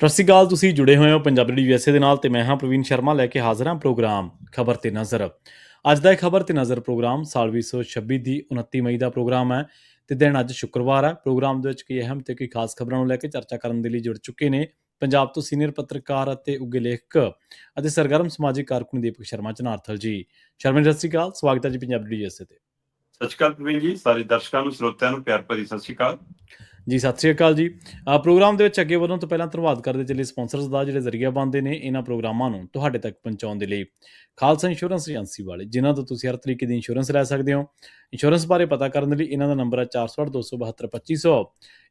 ਸਤਿ ਸ਼੍ਰੀ ਅਕਾਲ। ਤੁਸੀਂ ਜੁੜੇ ਹੋਏ ਹੋ ਪੰਜਾਬੀ ਡੀ ਯੂਐਸਏ ਦੇ ਨਾਲ ਤੇ ਮੈਂ ਹਾਂ ਪ੍ਰਵੀਨ ਸ਼ਰਮਾ ਲੈ ਕੇ ਹਾਜ਼ਰ ਹਾਂ ਪ੍ਰੋਗਰਾਮ ਖਬਰ ਤੇ ਨਜ਼ਰ। ਅੱਜ ਦਾ ਇਹ ਖਬਰ ਤੇ ਨਜ਼ਰ ਪ੍ਰੋਗਰਾਮ ਸਾਲ 2026 ਦੀ 29 ਮਈ ਦਾ ਪ੍ਰੋਗਰਾਮ ਹੈ ਤੇ ਦਿਨ ਅੱਜ ਸ਼ੁੱਕਰਵਾਰ ਹੈ। ਪ੍ਰੋਗਰਾਮ ਦੇ ਵਿੱਚ ਕਈ ਅਹਿਮ ਤੇ ਕਈ ਖਾਸ ਖਬਰਾਂ ਨੂੰ ਲੈ ਕੇ ਚਰਚਾ ਕਰਨ ਦੇ ਲਈ ਜੁੜ ਚੁੱਕੇ ਨੇ ਪੰਜਾਬ ਤੋਂ ਸੀਨੀਅਰ ਪੱਤਰਕਾਰ ਅਤੇ ਉੱਘੇ ਲੇਖਕ ਅਤੇ ਸਰਗਰਮ ਸਮਾਜਿਕ ਕਾਰਕੁਨ ਦੀਪਕ ਸ਼ਰਮਾ ਚਨਾਰਥਲ ਜੀ। ਸ਼ਰਮਾ ਜੀ, ਸਤਿ ਸ਼੍ਰੀ ਅਕਾਲ। ਸਵਾਗਤ ਹੈ ਜੀ ਪੰਜਾਬੀ ਡੀ ਯੂਐਸਏ ਤੇ। ਸਤਿ ਸ਼੍ਰੀ ਅਕਾਲ ਪ੍ਰਵੀਨ ਜੀ, ਸਾਰੇ ਦਰਸ਼ਕਾਂ ਨੂੰ ਸਰੋਤਿਆਂ ਨੂੰ ਪਿਆਰ ਭਰੀ ਸਤਿ ਸ਼੍ਰੀ ਅਕਾਲ ਜੀ। ਸਤਿ ਸ਼੍ਰੀ ਅਕਾਲ ਜੀ। ਪ੍ਰੋਗਰਾਮ ਦੇ ਵਿੱਚ ਅੱਗੇ ਵਧਣ ਤੋਂ ਪਹਿਲਾਂ ਧੰਨਵਾਦ ਕਰਦੇ ਚੱਲੇ ਸਪਾਂਸਰਸ ਦਾ, ਜਿਹੜੇ ਜ਼ਰੀਆ ਬਣਦੇ ਨੇ ਇਹਨਾਂ ਪ੍ਰੋਗਰਾਮਾਂ ਨੂੰ ਤੁਹਾਡੇ ਤੱਕ ਪਹੁੰਚਾਉਣ ਦੇ ਲਈ। ਖਾਲਸਾ ਇੰਸ਼ੋਰੈਂਸ ਏਜੰਸੀ ਵਾਲੇ, ਜਿਨ੍ਹਾਂ ਤੋਂ ਤੁਸੀਂ ਹਰ ਤਰੀਕੇ ਦੀ ਇੰਸ਼ੋਰੈਂਸ ਲੈ ਸਕਦੇ ਹੋ। ਇੰਸ਼ੋਰੈਂਸ ਬਾਰੇ ਪਤਾ ਕਰਨ ਦੇ ਲਈ ਇਹਨਾਂ ਦਾ ਨੰਬਰ ਹੈ 468 272 2500।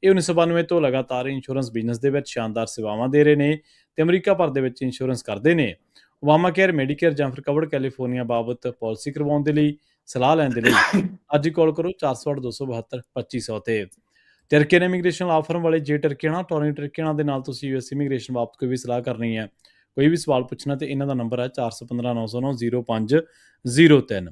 ਇਹ 1992 ਤੋਂ ਲਗਾਤਾਰ ਇੰਸ਼ੋਰੈਂਸ ਬਿਜ਼ਨਸ ਦੇ ਵਿੱਚ ਸ਼ਾਨਦਾਰ ਸੇਵਾਵਾਂ ਦੇ ਰਹੇ ਨੇ ਤੇ ਅਮਰੀਕਾ ਭਰ ਦੇ ਵਿੱਚ ਇੰਸ਼ੋਰੈਂਸ ਕਰਦੇ ਨੇ। ਓਬਾਮਾ ਕੇਅਰ, ਮੈਡੀਕੇਅਰ ਜਾਂ ਫਿਰ ਕਵਰਡ ਕੈਲੀਫੋਰਨੀਆ ਬਾਬਤ ਪਾਲਿਸੀ ਕਰਵਾਉਣ ਦੇ ਲਈ, ਸਲਾਹ ਲੈਣ ਦੇ ਲਈ ਅੱਜ ਹੀ ਕਾਲ ਕਰੋ 468 272 2500 ਤੇ। ਟਰਕੀਅਨ ਇਮੀਗ੍ਰੇਸ਼ਨ ਲਾਅ ਫਰਮ ਵਾਲੇ, ਜੇ ਟਰਕੀਆਣਾ ਟੋਨੀ ਟਰਕੀਆਣਾ ਦੇ ਨਾਲ ਤੁਸੀਂ ਯੂਐਸ ਇਮੀਗ੍ਰੇਸ਼ਨ ਬਾਬਤ ਕੋਈ ਵੀ ਸਲਾਹ ਕਰਨੀ ਹੈ, ਕੋਈ ਵੀ ਸਵਾਲ ਪੁੱਛਣਾ, ਤੇ ਇਹਨਾਂ ਦਾ ਨੰਬਰ ਹੈ 415 909 0503।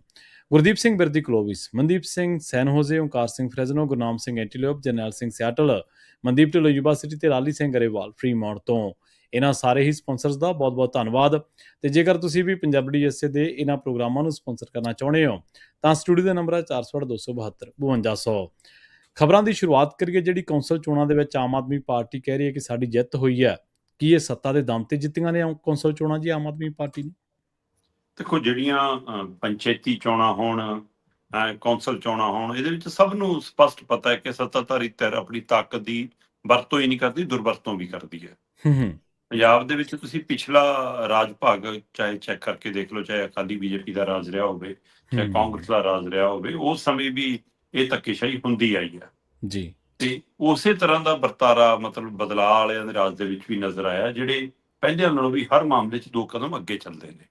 Gurdeep Singh Birdi Clovis, Mandeep Singh San Jose, Onkar Singh Fresno, Gurnam Singh Antelope, Jarnail Singh Seattle, Mandeep Dhillon Yuba City ਤੇ ਲਾਲੀ ਸਿੰਘ ਗਰੇਵਾਲ ਫਰੀਮੌਂਟ ਤੋਂ। ਇਹਨਾਂ ਸਾਰੇ ਹੀ ਸਪਾਂਸਰਸ ਦਾ ਬਹੁਤ ਬਹੁਤ ਧੰਨਵਾਦ। ਤੇ ਜੇਕਰ ਤੁਸੀਂ ਵੀ ਪੰਜਾਬੀ ਡੀਐਸਏ ਦੇ ਇਹਨਾਂ ਪ੍ਰੋਗਰਾਮਾਂ ਨੂੰ ਸਪਾਂਸਰ ਕਰਨਾ ਚਾਹੁੰਦੇ ਹੋ ਤਾਂ ਸਟੂਡੀਓ ਦਾ ਨੰਬਰ ਹੈ 468 272 5200। ਖਬਰਾਂ ਦੀ ਸ਼ੁਰੂਆਤ ਕਰੀਏ ਜਿਹੜੀ ਕੌਂਸਲ ਚੋਣਾਂ ਦੇ ਵਿੱਚ ਆਮ ਆਦਮੀ ਪਾਰਟੀ ਕਹਿ ਰਹੀ ਹੈ ਕਿ ਸਾਡੀ ਜਿੱਤ ਹੋਈ ਹੈ। ਕੀ ਇਹ ਸੱਤਾ ਦੇ ਦਮ ਤੇ ਜਿੱਤੀਆਂ ਨੇ ਕੌਂਸਲ ਚੋਣਾਂ ਜੀ ਆਮ ਆਦਮੀ ਪਾਰਟੀ ਨੇ? ਦੇਖੋ, ਜਿਹੜੀਆਂ ਪੰਚਾਇਤੀ ਚੋਣਾਂ ਹੋਣ, ਕੌਂਸਲ ਚੋਣਾਂ ਹੋਣ, ਇਹਦੇ ਵਿੱਚ ਸਭ ਨੂੰ ਸਪਸ਼ਟ ਪਤਾ ਹੈ ਕਿ ਸੱਤਾਧਾਰੀ ਧਿਰ ਆਪਣੀ ਤਾਕਤ ਦੀ ਵਰਤੋਂ ਹੀ ਨਹੀਂ ਕਰਦੀ, ਦੁਰਵਰਤੋਂ ਵੀ ਕਰਦੀ ਹੈ। ਪੰਜਾਬ ਦੇ ਵਿੱਚ ਤੁਸੀਂ ਪਿਛਲਾ ਰਾਜ ਭਾਗ ਚਾਹੇ ਚੈੱਕ ਕਰਕੇ ਦੇਖ ਲਓ, ਚਾਹੇ ਅਕਾਲੀ ਬੀਜੇਪੀ ਦਾ ਰਾਜ ਰਿਹਾ ਹੋਵੇ, ਚਾਹੇ ਕਾਂਗਰਸ ਦਾ ਰਾਜ ਰਿਹਾ ਹੋਵੇ, ਉਸ ਸਮੇਂ ਵੀ ਇਹ ਧੱਕੇਸ਼ਾਹੀ ਹੁੰਦੀ ਆਈ ਹੈ ਜੀ। ਤੇ ਉਸੇ ਤਰ੍ਹਾਂ ਦਾ ਵਰਤਾਰਾ ਮਤਲਬ ਬਦਲਾਅ ਵਾਲਿਆਂ ਦੇ ਰਾਜ ਦੇ ਵਿੱਚ ਵੀ ਨਜ਼ਰ ਆਇਆ, ਜਿਹੜੇ ਪਹਿਲਿਆਂ ਨਾਲੋਂ ਵੀ ਹਰ ਮਾਮਲੇ 'ਚ 2 ਕਦਮ ਅੱਗੇ ਚੱਲਦੇ ਨੇ।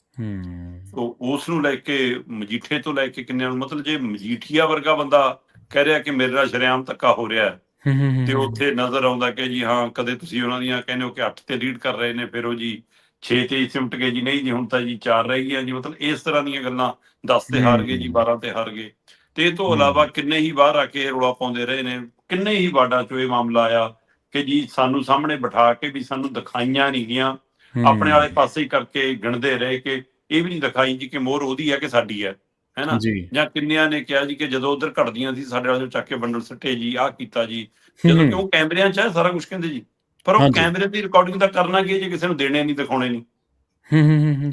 ਉਸ ਨੂੰ ਲੈ ਕੇ ਮਜੀਠੇ ਤੋਂ ਲੈ ਕੇ ਕਿੰਨਿਆਂ ਨੂੰ, ਮਤਲਬ ਜੇ ਮਜੀਠੀਆ ਵਰਗਾ ਬੰਦਾ ਕਹਿ ਰਿਹਾ ਕਿ ਮੇਰੇ ਨਾਲ ਸ਼ਰੇਆਮ ਧੱਕਾ ਹੋ ਰਿਹਾ ਤੇ ਉੱਥੇ ਨਜ਼ਰ ਆਉਂਦਾ ਕਿ ਜੀ ਹਾਂ, ਕਦੇ ਤੁਸੀਂ ਉਹਨਾਂ ਦੀਆਂ ਕਹਿੰਦੇ ਹੋ ਕਿ 8 ਤੇ ਲੀਡ ਕਰ ਰਹੇ ਨੇ, ਫਿਰ ਉਹ ਜੀ 6 ਤੇ ਹੀ ਸਿਮਟ ਗਏ ਜੀ, ਨਹੀਂ ਜੀ ਹੁਣ ਤਾਂ ਜੀ 4 ਰਹਿ ਗਈਆਂ ਜੀ, ਮਤਲਬ ਇਸ ਤਰ੍ਹਾਂ ਦੀਆਂ ਗੱਲਾਂ। 10 ਤੇ ਹਾਰ ਗਏ ਜੀ, 12 ਤੇ ਹਾਰ ਗਏ। ਤੇ ਇਹ ਤੋਂ ਇਲਾਵਾ ਕਿੰਨੇ ਹੀ ਬਾਹਰ ਆ ਕੇ ਰੌਲਾ ਪਾਉਂਦੇ ਰਹੇ ਨੇ, ਕਿੰਨੇ ਹੀ ਵਾਰਡਾਂ 'ਚੋਂ ਇਹ ਮਾਮਲਾ ਆਇਆ ਕਿ ਜੀ ਸਾਨੂੰ ਸਾਹਮਣੇ ਬਿਠਾ ਕੇ ਵੀ ਸਾਨੂੰ ਦਿਖਾਈਆਂ ਨਹੀਂ ਗਈਆਂ, ਆਪਣੇ ਵਾਲੇ ਪਾਸੇ ਹੀ ਕਰਕੇ ਗਿਣਦੇ ਰਹੇ ਕਿ ਇਹ ਵੀ ਨਹੀਂ ਦਿਖਾਈ ਜੀ ਕਿ ਮੋਹਰ ਉਹਦੀ ਹੈ ਕਿ ਸਾਡੀ ਹੈ ਨਾ। ਜਾਂ ਕਿੰਨਿਆਂ ਨੇ ਕਿਹਾ ਜੀ ਕਿ ਜਦੋਂ ਉਧਰ ਘਟਦੀਆਂ ਸੀ ਸਾਡੇ ਵਾਲੇ ਚੱਕ ਕੇ ਬੰਡਲ ਸੱਟੇ ਜੀ, ਆਹ ਕੀਤਾ ਜੀ, ਜਦੋਂ ਕਿਉਂ ਕੈਮਰਿਆਂ 'ਚ ਹੈ ਸਾਰਾ ਕੁਝ ਕਹਿੰਦੇ ਜੀ, ਪਰ ਉਹ ਕੈਮਰੇ ਦੀ ਰਿਕਾਰਡਿੰਗ ਦਾ ਕਰਨਾ ਕੀ ਜੇ ਕਿਸੇ ਨੂੰ ਦੇਣੇ ਨਹੀਂ, ਦਿਖਾਉਣੇ ਨਹੀਂ।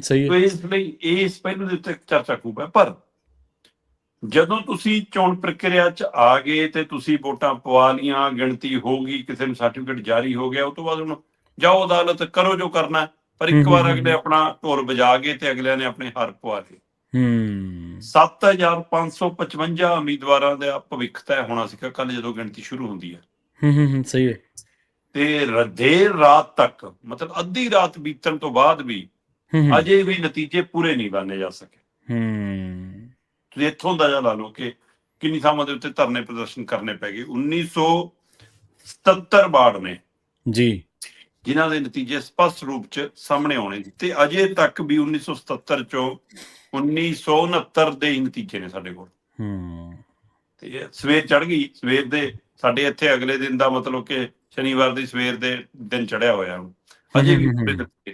ਸਹੀ ਹੈ। ਇਸ ਲਈ ਇਸ ਪਹਿਲੂ ਦੇ ਉੱਤੇ ਚਰਚਾ ਖੂਬ ਹੈ। ਪਰ ਜਦੋਂ ਤੁਸੀਂ ਚੋਣ ਪ੍ਰਕਿਰਿਆ 'ਚ ਆ ਗਏ ਤੇ ਤੁਸੀਂ ਵੋਟਾਂ ਪਵਾ ਲੀਆਂ, ਗਿਣਤੀ ਹੋ ਗਈ, ਕਿਸੇ ਨੂੰ ਸਰਟੀਫਿਕੇਟ ਜਾਰੀ ਹੋ ਗਿਆ, ਉਸ ਤੋਂ ਬਾਅਦ ਹੁਣ ਜਾਓ ਅਦਾਲਤ, ਕਰੋ ਜੋ ਕਰਨਾ, ਪਰ ਇੱਕ ਵਾਰ ਅਗਲੇ ਆਪਣਾ ਢੋਲ ਵਜਾ ਗਏ ਤੇ ਅਗਲਿਆਂ ਨੇ ਆਪਣੇ ਹਾਰ ਪਵਾ ਲਏ। 7555 ਉਮੀਦਵਾਰਾਂ ਦਾ ਭਵਿੱਖ ਤੈਅ ਹੋਣਾ ਸੀਗਾ ਕੱਲ ਜਦੋਂ ਗਿਣਤੀ ਸ਼ੁਰੂ ਹੁੰਦੀ ਹੈ। ਸਹੀ ਹੈ। ਤੇ ਦੇਰ ਰਾਤ ਤੱਕ, ਮਤਲਬ ਅੱਧੀ ਰਾਤ ਬੀਤਣ ਤੋਂ ਬਾਅਦ ਵੀ ਅਜੇ ਵੀ ਨਤੀਜੇ ਪੂਰੇ ਨਹੀਂ ਬਣਨੇ ਜਾ ਸਕੇ। ਤੁਸੀਂ ਇੱਥੋਂ ਅੰਦਾਜ਼ਾ ਲਾ ਲਓ ਕਿ ਕਿੰਨੀ ਥਾਵਾਂ ਦੇ ਉੱਤੇ ਧਰਨੇ ਪ੍ਰਦਰਸ਼ਨ ਕਰਨੇ ਪੈ ਗਏ। 1977 ਵਾਰਡ ਨੇ ਜੀ ਜਿਨ੍ਹਾਂ ਦੇ ਨਤੀਜੇ ਸਪਸ਼ਟ ਰੂਪ 'ਚ ਸਾਹਮਣੇ ਆਉਣੇ, ਤੇ ਅਜੇ ਤੱਕ ਵੀ 1977 ਚੋਂ 1969 ਦੇ ਹੀ ਨਤੀਜੇ ਨੇ ਸਾਡੇ ਕੋਲ। ਤੇ ਸਵੇਰ ਚੜ ਗਈ, ਸਵੇਰ ਦੇ ਸਾਡੇ ਇੱਥੇ ਅਗਲੇ ਦਿਨ ਦਾ ਮਤਲਬ ਕਿ ਸ਼ਨੀਵਾਰ ਦੀ ਸਵੇਰ ਦੇ ਦਿਨ ਚੜਿਆ ਹੋਇਆ ਅਜੇ ਵੀ।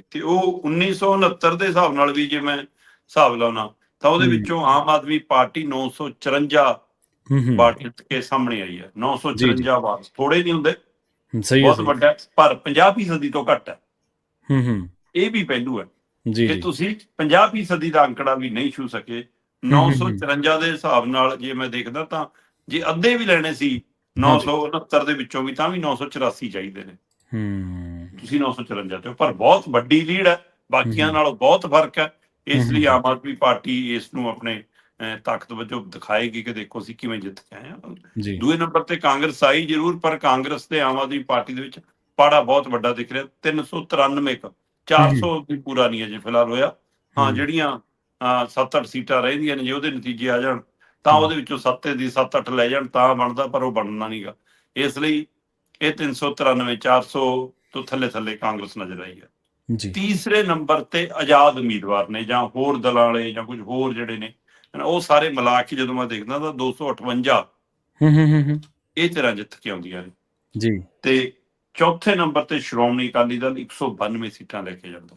ਤੇ ਉਹ 1969 ਦੇ ਹਿਸਾਬ ਨਾਲ ਵੀ ਜੇ ਮੈਂ ਹਿਸਾਬ ਲਾਉਣਾ ਤਾਂ ਉਹਦੇ ਵਿੱਚੋਂ ਆਮ ਆਦਮੀ ਪਾਰਟੀ 954 ਵਾਰਡ ਜਿੱਤ ਕੇ ਸਾਹਮਣੇ ਆਈ ਹੈ। 954 ਵਾਰਡ ਥੋੜੇ ਨਹੀਂ ਹੁੰਦੇ, ਬਹੁਤ ਵੱਡਾ, ਪਰ 50% ਤੋਂ ਘੱਟ ਹੈ। ਇਹ ਵੀ ਪਹਿਲੂ ਹੈ ਕਿ ਤੁਸੀਂ 50% ਦਾ ਅੰਕੜਾ ਵੀ ਨਹੀਂ ਛੂ ਸਕੇ। 954 ਦੇ ਹਿਸਾਬ ਨਾਲ ਜੇ ਮੈਂ ਦੇਖਦਾ ਤਾਂ ਜੇ ਅੱਧੇ ਵੀ ਲੈਣੇ ਸੀ 969 ਦੇ ਵਿੱਚੋਂ ਵੀ, ਤਾਂ ਵੀ 984 ਚਾਹੀਦੇ ਨੇ। ਤੁਸੀਂ 954 ਤੇ, ਪਰ ਬਹੁਤ ਵੱਡੀ ਲੀਡ ਹੈ, ਬਾਕੀਆਂ ਨਾਲੋਂ ਬਹੁਤ ਫਰਕ ਹੈ। ਇਸ ਲਈ ਆਮ ਆਦਮੀ ਪਾਰਟੀ ਇਸ ਨੂੰ ਆਪਣੇ ਤਾਕਤ ਵਜੋਂ ਦਿਖਾਏਗੀ ਕਿ ਦੇਖੋ ਅਸੀਂ ਕਿਵੇਂ ਜਿੱਤ ਕੇ ਆਏ ਹਾਂ। ਦੂਏ ਨੰਬਰ ਤੇ ਕਾਂਗਰਸ ਆਈ ਜ਼ਰੂਰ, ਪਰ ਕਾਂਗਰਸ ਤੇ ਆਮ ਆਦਮੀ ਪਾਰਟੀ ਦੇ ਵਿੱਚ ਪਾੜਾ ਬਹੁਤ ਵੱਡਾ ਦਿਖ ਰਿਹਾ। 393 400 ਵੀ ਪੂਰਾ ਨਹੀਂ ਅਜੇ ਫਿਲਹਾਲ ਹੋਇਆ। ਹਾਂ, ਜਿਹੜੀਆਂ 7-8 ਸੀਟਾਂ ਰਹਿੰਦੀਆਂ ਨੇ, ਜੇ ਉਹਦੇ ਨਤੀਜੇ ਆ ਜਾਣ ਤਾਂ ਉਹਦੇ ਵਿੱਚੋਂ 7 ਦੀ 7-8 ਲੈ ਜਾਣ ਤਾਂ ਬਣਦਾ, ਪਰ ਉਹ ਬਣਨਾ ਨਹੀਂਗਾ। ਇਸ ਲਈ ਇਹ 393 400 ਤੋਂ ਥੱਲੇ ਥੱਲੇ ਕਾਂਗਰਸ ਨਜ਼ਰ ਆਈ ਹੈ। ਤੀਸਰੇ ਨੰਬਰ ਤੇ ਆਜ਼ਾਦ ਉਮੀਦਵਾਰ ਨੇ ਜਾਂ ਹੋਰ ਦਲਾਂ ਵਾਲੇ ਜਾਂ ਕੁਝ ਹੋਰ ਜਿਹੜੇ ਨੇ, ਉਹ ਸਾਰੇ ਮਿਲਾ ਕੇ ਜਦੋਂ ਮੈਂ ਦੇਖਦਾ ਤਾਂ 258 ਇਹ ਤਰ੍ਹਾਂ ਜਿੱਤ ਕੇ ਆਉਂਦੀਆਂ ਨੇ। ਤੇ ਚੌਥੇ ਨੰਬਰ ਤੇ ਸ਼੍ਰੋਮਣੀ ਅਕਾਲੀ ਦਲ 192 ਸੀਟਾਂ ਲੈ ਕੇ ਜਾਂਦਾ।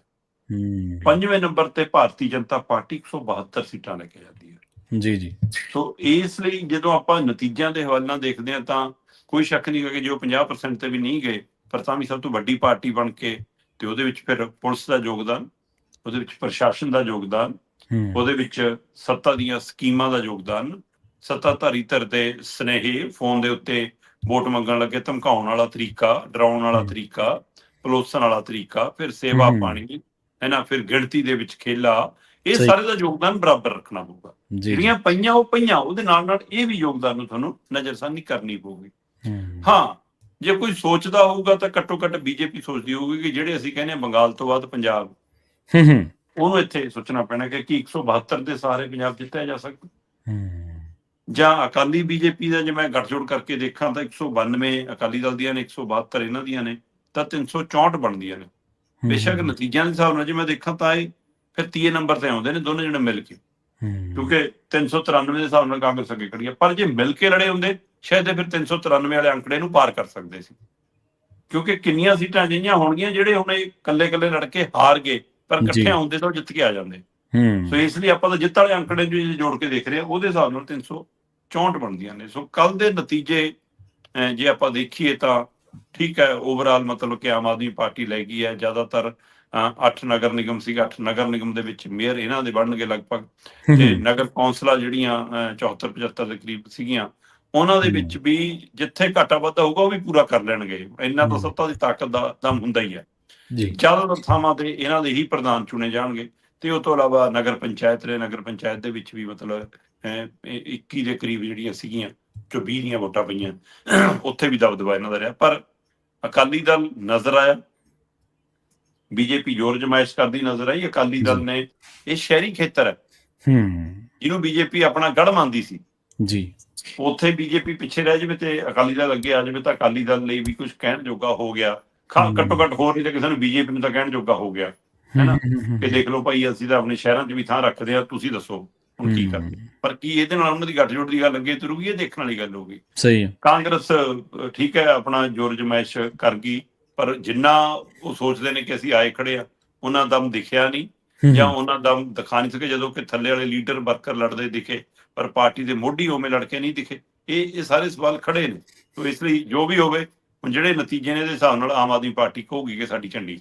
ਹੂੰ ਪੰਜਵੇਂ ਨੰਬਰ ਤੇ ਭਾਰਤੀ ਜਨਤਾ ਪਾਰਟੀ 172 ਸੀਟਾਂ ਲੈ ਕੇ ਜਾਂਦੀ ਹੈ। ਜੀ ਜੀ ਸੋ ਇਸ ਲਈ ਜਦੋਂ ਆਪਾਂ ਨਤੀਜਿਆਂ ਦੇ ਹਵਾਲੇ ਨਾਲ ਦੇਖਦੇ ਹਾਂ ਤਾਂ ਕੋਈ ਸ਼ੱਕ ਨਹੀਂ ਕਿ ਜੋ 50% ਤੇ ਵੀ ਨਹੀਂ ਗਏ, ਪਰ ਤਾਂ ਵੀ ਸਭ ਤੋਂ ਵੱਡੀ ਪਾਰਟੀ ਬਣ ਕੇ, ਤੇ ਉਹਦੇ ਵਿੱਚ ਫਿਰ ਪੁਲਿਸ ਦਾ ਯੋਗਦਾਨ, ਉਹਦੇ ਵਿੱਚ ਪ੍ਰਸ਼ਾਸਨ ਦਾ ਯੋਗਦਾਨ, ਉਹਦੇ ਵਿੱਚ ਸੱਤਾ ਦੀਆਂ ਸਕੀਮਾਂ ਦਾ ਯੋਗਦਾਨ, ਸੱਤਾਧਾਰੀ ਧਿਰ ਦੇ ਸਨੇਹੇ, ਫੋਨ ਦੇ ਉੱਤੇ ਵੋਟ ਮੰਗਣ ਲੱਗੇ ਧਮਕਾਉਣ ਵਾਲਾ ਤਰੀਕਾ, ਡਰਾਉਣ ਵਾਲਾ ਤਰੀਕਾ, ਪਲੋਸਣ ਵਾਲਾ ਤਰੀਕਾ, ਫਿਰ ਸੇਵਾ ਪਾਣੀ ਹੈ ਨਾ, ਫਿਰ ਗਿਣਤੀ ਦੇ ਵਿੱਚ ਖੇਲਾ, ਇਹ ਸਾਰੇ ਦਾ ਯੋਗਦਾਨ ਬਰਾਬਰ ਰੱਖਣਾ ਪਊਗਾ। ਜਿਹੜੀਆਂ ਪਈਆਂ ਉਹ ਪਈਆਂ, ਉਹਦੇ ਨਾਲ ਨਾਲ ਇਹ ਵੀ ਯੋਗਦਾਨ ਨੂੰ ਤੁਹਾਨੂੰ ਨਜ਼ਰਸਾਨੀ ਕਰਨੀ ਪਊਗੀ। ਹਾਂ, ਜੇ ਕੋਈ ਸੋਚਦਾ ਹੋਊਗਾ ਤਾਂ ਘੱਟੋ ਘੱਟ ਬੀਜੇਪੀ ਸੋਚਦੀ ਹੋਊਗੀ ਕਿ ਜਿਹੜੇ ਅਸੀਂ ਕਹਿੰਦੇ ਬੰਗਾਲ ਤੋਂ ਬਾਅਦ ਪੰਜਾਬ, ਉਹਨੂੰ ਇੱਥੇ ਸੋਚਣਾ ਪੈਣਾ ਕਿ 172 ਦੇ ਸਾਰੇ ਪੰਜਾਬ ਜਿੱਤਿਆ ਜਾ ਸਕਦਾ, ਜਾਂ ਅਕਾਲੀ ਬੀਜੇਪੀ ਦਾ ਜੇ ਮੈਂ ਗੱਠਜੋੜ ਕਰਕੇ ਦੇਖਾਂ ਤਾਂ 192 ਅਕਾਲੀ ਦਲ ਦੀਆਂ ਨੇ, 172 ਇਹਨਾਂ ਦੀਆਂ ਨੇ, ਤਾਂ 364 ਬਣਦੀਆਂ ਨੇ। ਬੇਸ਼ੱਕ ਨਤੀਜਿਆਂ ਦੇ ਹਿਸਾਬ ਨਾਲ ਜੇ ਮੈਂ ਦੇਖਾਂ ਤਾਂ ਇਹ ਫਿਰ ਤੀਏ ਨੰਬਰ ਤੇ ਆਉਂਦੇ ਨੇ ਦੋਨੇ ਜਿਹੜੇ ਮਿਲ ਕੇ, ਕਿਉਂਕਿ 393 ਦੇ ਹਿਸਾਬ ਨਾਲ ਕਾਂਗਰਸ ਅੱਗੇ ਖੜੀ ਹੈ। ਪਰ ਜੇ ਮਿਲ ਕੇ ਲੜੇ ਹੁੰਦੇ ਸ਼ਾਇਦ ਇਹ ਫਿਰ 393 ਵਾਲੇ ਅੰਕੜੇ ਨੂੰ ਪਾਰ ਕਰ ਸਕਦੇ ਸੀ, ਕਿਉਂਕਿ ਕਿੰਨੀਆਂ ਸੀਟਾਂ ਅਜਿਹੀਆਂ ਹੋਣਗੀਆਂ ਜਿਹੜੇ ਹੁਣ ਇਹ ਇਕੱਲੇ ਲੜ ਕੇ ਹਾਰ ਗਏ, ਪਰ ਇਕੱਠੇ ਹੁੰਦੇ ਤਾਂ ਜਿੱਤ ਕੇ ਆ ਜਾਂਦੇ। ਸੋ ਇਸ ਲਈ ਆਪਾਂ ਤਾਂ ਜਿੱਤ ਵਾਲੇ ਅੰਕੜੇ ਨੂੰ ਜੋੜ ਕੇ ਦੇਖ ਰਹੇ ਹਾਂ, ਉਹਦੇ ਹਿਸਾਬ ਨਾਲ 364 ਬਣਦੀਆਂ ਨੇ। ਸੋ ਕੱਲ ਦੇ ਨਤੀਜੇ ਜੇ ਆਪਾਂ ਦੇਖੀਏ ਤਾਂ ਠੀਕ ਹੈ, ਓਵਰਆਲ ਮਤਲਬ ਕਿ ਆਮ ਆਦਮੀ ਪਾਰਟੀ ਲੈ ਗਈ ਹੈ। ਜ਼ਿਆਦਾਤਰ 8 ਨਗਰ ਨਿਗਮ ਸੀਗਾ, 8 ਨਗਰ ਨਿਗਮ ਦੇ ਵਿੱਚ ਮੇਅਰ ਇਹਨਾਂ ਦੇ ਬਣਨਗੇ ਲਗਭਗ, ਤੇ ਨਗਰ ਕੌਂਸਲਾਂ ਜਿਹੜੀਆਂ 74-75 ਦੇ ਕਰੀਬ ਸੀਗੀਆਂ, ਉਹਨਾਂ ਦੇ ਵਿੱਚ ਵੀ ਜਿੱਥੇ ਘਾਟਾ ਵਾਧਾ ਹੋਊਗਾ ਉਹ ਵੀ ਪੂਰਾ ਕਰ ਲੈਣਗੇ। ਇੰਨਾ ਤਾਂ ਸੱਤਾ ਦੀ ਤਾਕਤ ਦਾ ਦਮ ਹੁੰਦਾ ਹੀ ਹੈ। ਜ਼ਿਆਦਾਤਰ ਥਾਵਾਂ ਤੇ ਇਹਨਾਂ ਦੇ ਹੀ ਪ੍ਰਧਾਨ ਚੁਣੇ ਜਾਣਗੇ, ਤੇ ਉਹ ਤੋਂ ਇਲਾਵਾ ਨਗਰ ਪੰਚਾਇਤ ਨੇ, ਨਗਰ ਪੰਚਾਇਤ ਦੇ ਵਿੱਚ ਵੀ ਮਤਲਬ 21 ਦੇ ਕਰੀਬ ਜਿਹੜੀਆਂ ਸੀਗੀਆਂ, 20 ਦੀਆਂ ਵੋਟਾਂ ਪਈਆਂ, ਉੱਥੇ ਵੀ ਦਬਦਬਾ ਇਹਨਾਂ ਦਾ ਰਿਹਾ। ਪਰ ਅਕਾਲੀ ਦਲ ਨਜ਼ਰ ਆਇਆ, ਬੀਜੇਪੀ ਜ਼ੋਰ ਜਮਾਇਸ਼ ਕਰਦੀ ਨਜ਼ਰ ਆਈ। ਅਕਾਲੀ ਦਲ ਨੇ, ਇਹ ਸ਼ਹਿਰੀ ਖੇਤਰ ਹੈ ਜਿਹਨੂੰ ਬੀਜੇਪੀ ਆਪਣਾ ਗੜ੍ਹ ਮੰਨਦੀ ਸੀ ਜੀ, ਉੱਥੇ ਬੀਜੇਪੀ ਪਿੱਛੇ ਰਹਿ ਜਾਵੇ ਤੇ ਅਕਾਲੀ ਦਲ ਅੱਗੇ ਆ ਜਾਵੇ ਤਾਂ ਅਕਾਲੀ ਦਲ ਲਈ ਵੀ ਕੁਝ ਕਹਿਣ ਜੋਗਾ ਹੋ ਗਿਆ। ਘੱਟੋ ਘੱਟ ਹੋਰ ਨਹੀਂ ਤਾਂ ਕਿਸੇ ਨੂੰ ਬੀਜੇਪੀ ਨੂੰ ਤਾਂ ਕਹਿਣ ਜੋਗਾ ਹੋ ਗਿਆ, ਹੈ ਨਾ, ਕਿ ਦੇਖ ਲਓ ਭਾਈ ਅਸੀਂ ਤਾਂ ਆਪਣੇ ਸ਼ਹਿਰਾਂ 'ਚ ਵੀ ਥਾਂ ਰੱਖਦੇ ਆ, ਤੁਸੀਂ ਦੱਸੋ ਹੁਣ ਕੀ ਕਰਦੇ। ਪਰ ਕੀ ਇਹਦੇ ਨਾਲ ਉਹਨਾਂ ਦੀ ਗੱਠਜੋੜ ਦੀ ਗੱਲ ਅੱਗੇ ਤੁਰੂਗੀ, ਇਹ ਦੇਖਣ ਵਾਲੀ ਗੱਲ ਹੋਊਗੀ। ਸਹੀ ਹੈ, ਕਾਂਗਰਸ ਠੀਕ ਹੈ ਆਪਣਾ ਜ਼ੋਰ ਜਮਾਇਸ਼ ਕਰ ਗਈ, ਪਰ ਜਿੰਨਾ ਉਹ ਸੋਚਦੇ ਨੇ ਕਿ ਅਸੀਂ ਆਏ ਖੜੇ ਆ, ਉਹਨਾਂ ਦਮ ਦਿਖਿਆ ਨਹੀਂ, ਜਾਂ ਉਹਨਾਂ ਦਮ ਦਿਖਾ ਨਹੀਂ ਸਕੇ। ਜਦੋਂ ਕਿ ਥੱਲੇ ਵਾਲੇ ਲੀਡਰ ਵਰਕਰ ਲੜਦੇ ਦਿਖੇ, ਪਰ ਪਾਰਟੀ ਦੇ ਮੋਢੀ ਉਵੇਂ ਲੜ ਕੇ ਨਹੀਂ ਦਿਖੇ। ਇਹ ਸਾਰੇ ਸਵਾਲ ਖੜੇ ਨੇ। ਸੋ ਇਸ ਲਈ ਜੋ ਵੀ ਹੋਵੇ, ਹੁਣ ਜਿਹੜੇ ਨਤੀਜੇ ਨੇ ਇਹਦੇ ਹਿਸਾਬ ਨਾਲ ਆਮ ਆਦਮੀ ਪਾਰਟੀ ਕਹੂਗੀ ਕਿ ਸਾਡੀ ਝੰਡੀ